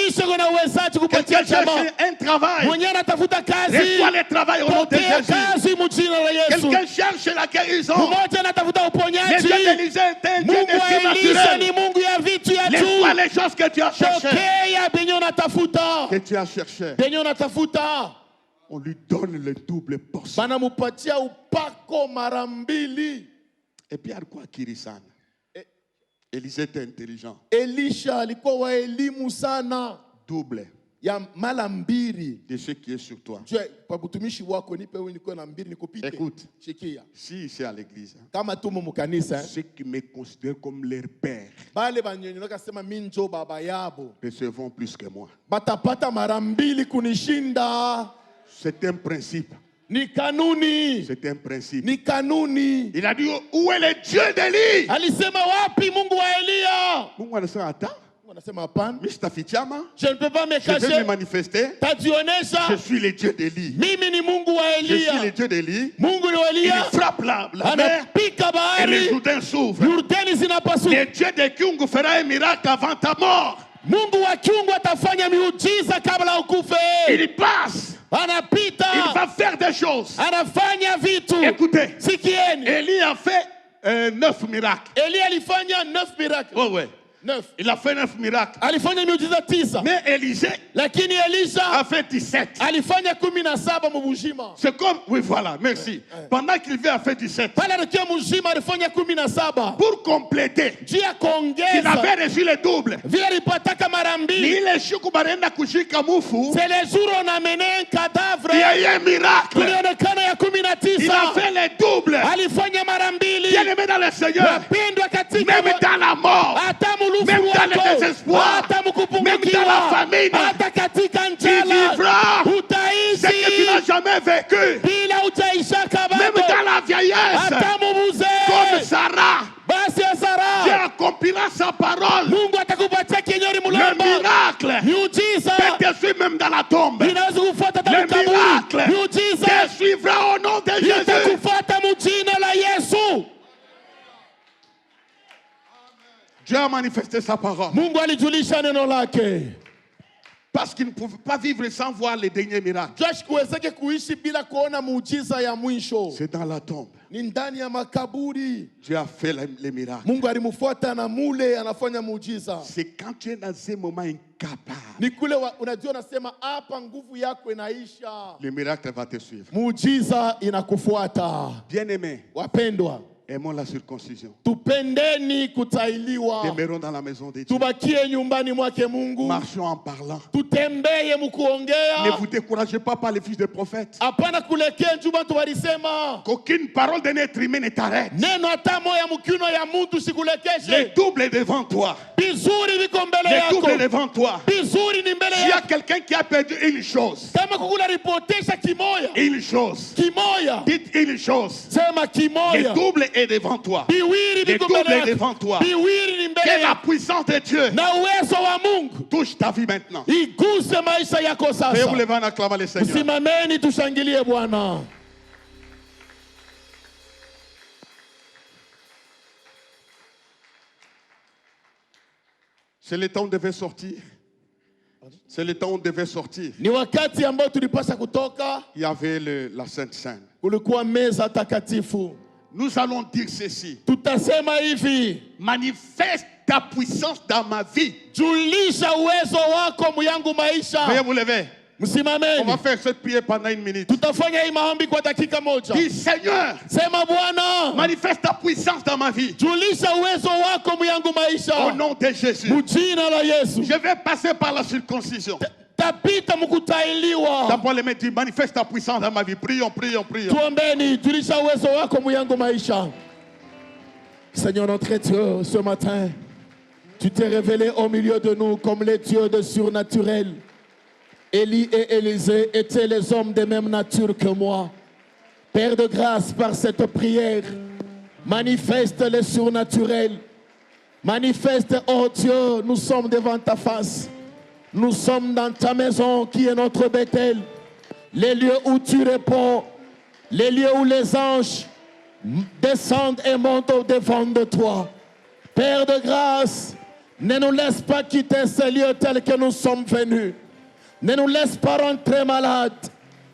Speaker 1: Quelqu'un cherche un travail.
Speaker 2: Mwenye anatafuta kazi.
Speaker 1: Reçois le travail au nom de Jésus.
Speaker 2: Kazi mjina la Yesu.
Speaker 1: Quelqu'un cherche la guérison.
Speaker 2: Mmoja anatafuta uponyaji.
Speaker 1: Le Dieu d'Élisée est un Dieu de surnaturel. Laisse-moi les choses que tu as cherchées. Que tu as cherché. On lui donne le double portion.
Speaker 2: Banamupatia upako mara mbili.
Speaker 1: Et puis alikuwa akili sana. Élisée était intelligent.
Speaker 2: Elisha alikuwa wa elimu sana.
Speaker 1: Double.
Speaker 2: Ya mala mbili.
Speaker 1: De ce qui est sur toi.
Speaker 2: Je pa butumishi wako nipe wewe niko na mbili nikupite.
Speaker 1: Écoute.
Speaker 2: Shikia.
Speaker 1: Si ici à l'église.
Speaker 2: Kama tumo mukanisa.
Speaker 1: Ceux qui me considèrent comme leur père.
Speaker 2: Bale banyonyoka sema minjo baba yabo.
Speaker 1: Recevons plus que moi.
Speaker 2: Batapata mara mbili kunishinda.
Speaker 1: C'est un principe.
Speaker 2: Ni kanuni.
Speaker 1: C'est un principe.
Speaker 2: Ni kanuni.
Speaker 1: Il a dit, où est le Dieu d'Élie?
Speaker 2: Alisema wapi Mungu wa Elia?
Speaker 1: Mungu anasema hata.
Speaker 2: Anasema hapana.
Speaker 1: Je ne peux pas me cacher. Je vais me manifester. Je suis le Dieu d'Élie. Je suis le Dieu d'Élie. Il frappe la mer et les Jourdains s'ouvrent. Le Dieu de Kyungu fera un miracle avant ta mort. Il passe. Il va faire des choses. Écoutez. Élie a fait 9 miracles.
Speaker 2: Élie alifanya 9 miracles.
Speaker 1: Oh ouais.
Speaker 2: 9.
Speaker 1: Il a fait 9 miracles.
Speaker 2: Alifanya miujiza 9.
Speaker 1: Mais Élisée
Speaker 2: Lakini Elisha
Speaker 1: a fait 17.
Speaker 2: alifanya 17 mubujima.
Speaker 1: C'est comme, oui voilà, merci. Pendant qu'il vient, a fait 17.
Speaker 2: Pale alikia mujima alifanya 17.
Speaker 1: Pour compléter,
Speaker 2: Juu ya
Speaker 1: il
Speaker 2: kuongeza
Speaker 1: avait reçu le double.
Speaker 2: vile alipataka mara
Speaker 1: Ni
Speaker 2: mbili.
Speaker 1: ile siku banaenda kushika mufu,
Speaker 2: C'est le jour on a mené un cadavre.
Speaker 1: il y a eu un miracle.
Speaker 2: Kulionekana ya
Speaker 1: Il a
Speaker 2: 19.
Speaker 1: fait le double.
Speaker 2: Alifanya mara mbili.
Speaker 1: Bien aimé dans le Seigneur,
Speaker 2: Wapendwa katika
Speaker 1: même dans la mort,
Speaker 2: hata mulufu
Speaker 1: même dans le
Speaker 2: wako,
Speaker 1: désespoir,
Speaker 2: hata
Speaker 1: même
Speaker 2: mkupungukiwa,
Speaker 1: dans la famine,
Speaker 2: hata katika
Speaker 1: tu
Speaker 2: njala
Speaker 1: vivras ce que tu
Speaker 2: utaishi
Speaker 1: n'as jamais vécu.
Speaker 2: bila utaishaka
Speaker 1: Même
Speaker 2: bado.
Speaker 1: dans la vieillesse,
Speaker 2: Hata
Speaker 1: comme
Speaker 2: mubuzee
Speaker 1: Sarah,
Speaker 2: basi ya
Speaker 1: Dieu
Speaker 2: Sara,
Speaker 1: accomplira sa parole.
Speaker 2: Mungu atakupatia kinyori
Speaker 1: Le
Speaker 2: mulomba.
Speaker 1: miracle
Speaker 2: Miujiza
Speaker 1: peut te suivre même dans la tombe.
Speaker 2: inaweza kufuata
Speaker 1: Le
Speaker 2: hata kaburi.
Speaker 1: miracle
Speaker 2: Miujiza
Speaker 1: te suivra au nom de Jésus.
Speaker 2: itakufuata mjina la Yesu.
Speaker 1: Dieu a manifesté sa parole.
Speaker 2: Mungu alijulisha neno lake.
Speaker 1: Parce qu'il ne pouvait pas vivre sans voir les derniers miracles.
Speaker 2: Josh kuwezeke kuishi bila kuona muujiza ya mwisho.
Speaker 1: C'est dans la tombe.
Speaker 2: Ni ndani ya makaburi.
Speaker 1: Dieu a fait les miracles.
Speaker 2: Mungu alimfuata na mule anafanya muujiza.
Speaker 1: C'est quand tu es dans ces moments incapables,
Speaker 2: Ni kule unajua unasema hapa nguvu yako inaisha.
Speaker 1: le miracle va te suivre.
Speaker 2: Muujiza inakufuata.
Speaker 1: Bien-aimés,
Speaker 2: Wapendwa,
Speaker 1: aimons la circoncision.
Speaker 2: tupendeni kutailiwa.
Speaker 1: Demeurons dans la maison de Dieu.
Speaker 2: Tubakie nyumbani mwake Mungu.
Speaker 1: Marchons en parlant.
Speaker 2: Tutembeye
Speaker 1: Ne
Speaker 2: mkuongea.
Speaker 1: vous découragez pas par les fils de prophètes.
Speaker 2: Hapana kulekea njuba tu walisema.
Speaker 1: Qu'aucune parole d'un être humain ne t'arrête.
Speaker 2: Neno hata moya mkiuno ya mtu
Speaker 1: Le
Speaker 2: sikulekeshe.
Speaker 1: double est devant toi.
Speaker 2: Bizuri viko mbele
Speaker 1: Le double est
Speaker 2: yako.
Speaker 1: devant toi.
Speaker 2: Bizuri ni mbele
Speaker 1: S'il y a
Speaker 2: yako.
Speaker 1: quelqu'un qui a perdu une chose,
Speaker 2: Kama kukula ripotesha kimoya.
Speaker 1: une chose,
Speaker 2: Kimoya.
Speaker 1: dites une chose.
Speaker 2: Sema
Speaker 1: Le
Speaker 2: kimoya.
Speaker 1: double est devant toi.
Speaker 2: Biwiri
Speaker 1: Le
Speaker 2: viko
Speaker 1: double
Speaker 2: mbele
Speaker 1: est
Speaker 2: yako.
Speaker 1: devant toi.
Speaker 2: Biwiri ni
Speaker 1: Que
Speaker 2: mbele
Speaker 1: la
Speaker 2: yako.
Speaker 1: puissance de Dieu
Speaker 2: Na uwezo wa Mungu
Speaker 1: touche ta vie maintenant.
Speaker 2: iguse maisha yako
Speaker 1: Veuillez
Speaker 2: sasa.
Speaker 1: vous lever en acclamant le Seigneur.
Speaker 2: Simameni tushangilie Bwana.
Speaker 1: C'est le temps où on devait sortir. C'est le temps où on devait sortir.
Speaker 2: Ni wakati ambao tulipasha kutoka.
Speaker 1: Il y avait la Sainte Seine.
Speaker 2: Kulikuwa meza takatifu.
Speaker 1: Nous allons dire ceci.
Speaker 2: Tutasema hivi,
Speaker 1: Manifeste ta puissance dans ma vie.
Speaker 2: julisha uwezo wako muyangu
Speaker 1: Veuillez
Speaker 2: maisha.
Speaker 1: vous lever. On
Speaker 2: Msimameni.
Speaker 1: va faire cette prière pendant une minute.
Speaker 2: Tutafanya hii maombi kwa dakika moja.
Speaker 1: Dis Seigneur,
Speaker 2: Sema Bwana,
Speaker 1: manifeste ta puissance dans ma vie.
Speaker 2: julisha uwezo wako muyangu
Speaker 1: Au
Speaker 2: maisha.
Speaker 1: nom de Jésus.
Speaker 2: Mujina la Yesu.
Speaker 1: Je vais passer par la circoncision.
Speaker 2: Tapita mkutailiwa.
Speaker 1: D'abord les mains, dis manifeste ta puissance dans ma vie. Prions, prions, prions.
Speaker 2: Tuombeni, julisha uwezo wako muyangu maisha. Seigneur notre Dieu, ce matin, tu t'es révélé au milieu de nous comme les dieux de surnaturel. Élie et Élisée étaient les hommes de même nature que moi. Père de grâce, par cette prière, manifeste le surnaturel. Manifeste, oh Dieu, nous sommes devant ta face. Nous sommes dans ta maison qui est notre Bethel. Les lieux où tu réponds, les lieux où les anges descendent et montent au-devant de toi. Père de grâce, ne nous laisse pas quitter ces lieux tels que nous sommes venus. Ne nous laisse pas rentrer malades.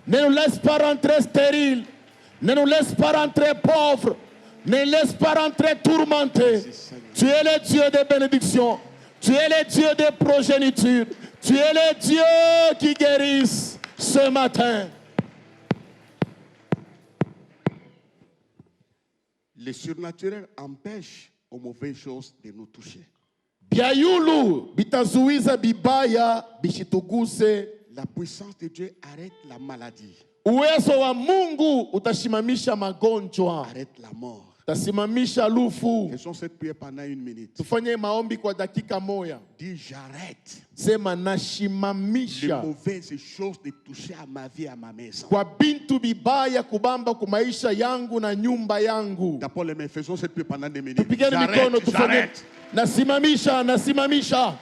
Speaker 2: Ne nous laisse pas rentrer stériles. Ne nous laisse pas rentrer pauvres. Ne nous laisse pas rentrer tourmentés. Tu es le Dieu de bénédiction. Tu es le Dieu de progéniture. Tu es le Dieu qui guérisse ce matin.
Speaker 1: Le surnaturel empêche aux mauvaises choses de nous toucher.
Speaker 2: Byayulu bitazuiza bibaya bishituguse.
Speaker 1: La puissance de Dieu arrête la maladie,
Speaker 2: Uwezo wa Mungu utashimamisha magonjwa.
Speaker 1: arrête la mort.
Speaker 2: Utasimamisha lufu.
Speaker 1: Faisons cette prière pendant une minute.
Speaker 2: Tufanye maombi kwa dakika moja.
Speaker 1: Dis j'arrête
Speaker 2: Sema
Speaker 1: les
Speaker 2: nashimamisha
Speaker 1: mauvaises choses de toucher à ma vie, à ma maison.
Speaker 2: kwa bintu bibaya kubamba kwa maisha yangu na nyumba yangu.
Speaker 1: D'abord les mains, faisons cette prière pendant des minutes.
Speaker 2: Tupigane mikono
Speaker 1: J'arrête,
Speaker 2: tufanye.
Speaker 1: j'arrête.
Speaker 2: Nasimamisha, nasimamisha.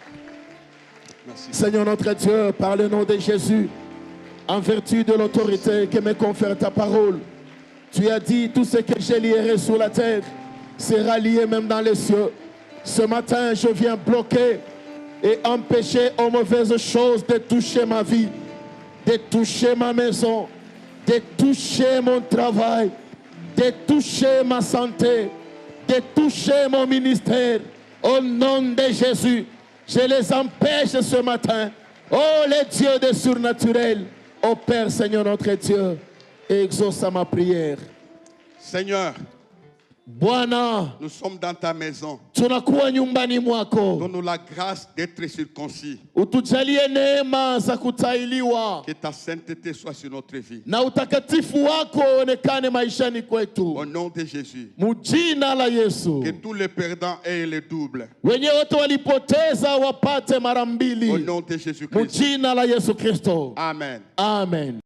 Speaker 1: Merci.
Speaker 2: Seigneur notre Dieu, par le nom de Jésus, en vertu de l'autorité que me confère ta parole, tu as dit tout ce que j'ai lié sur la terre sera lié même dans les cieux. Ce matin, je viens bloquer et empêcher aux mauvaises choses de toucher ma vie, de toucher ma maison, de toucher mon travail, de toucher ma santé, de toucher mon ministère. Au nom de Jésus, je les empêche ce matin. Oh, les dieux des surnaturels, oh Père Seigneur notre Dieu, exauce ma prière.
Speaker 1: Seigneur,
Speaker 2: Bwana,
Speaker 1: nous sommes dans ta maison.
Speaker 2: tunakuwa nyumbani mwako.
Speaker 1: Donne-nous la grâce d'être circoncis.
Speaker 2: Utujalie neema za kutahiriwa
Speaker 1: Que ta sainteté soit sur notre vie.
Speaker 2: na utakatifu wako onekane maishani kwetu.
Speaker 1: Au nom de Jésus.
Speaker 2: Mujina la Yesu.
Speaker 1: Que tous les perdants aient le double.
Speaker 2: Wenye wote walipoteza wapate mara
Speaker 1: Au
Speaker 2: mbili.
Speaker 1: nom de Jésus-Christ.
Speaker 2: Mujina la Yesu Kristo.
Speaker 1: Amen.
Speaker 2: Amen.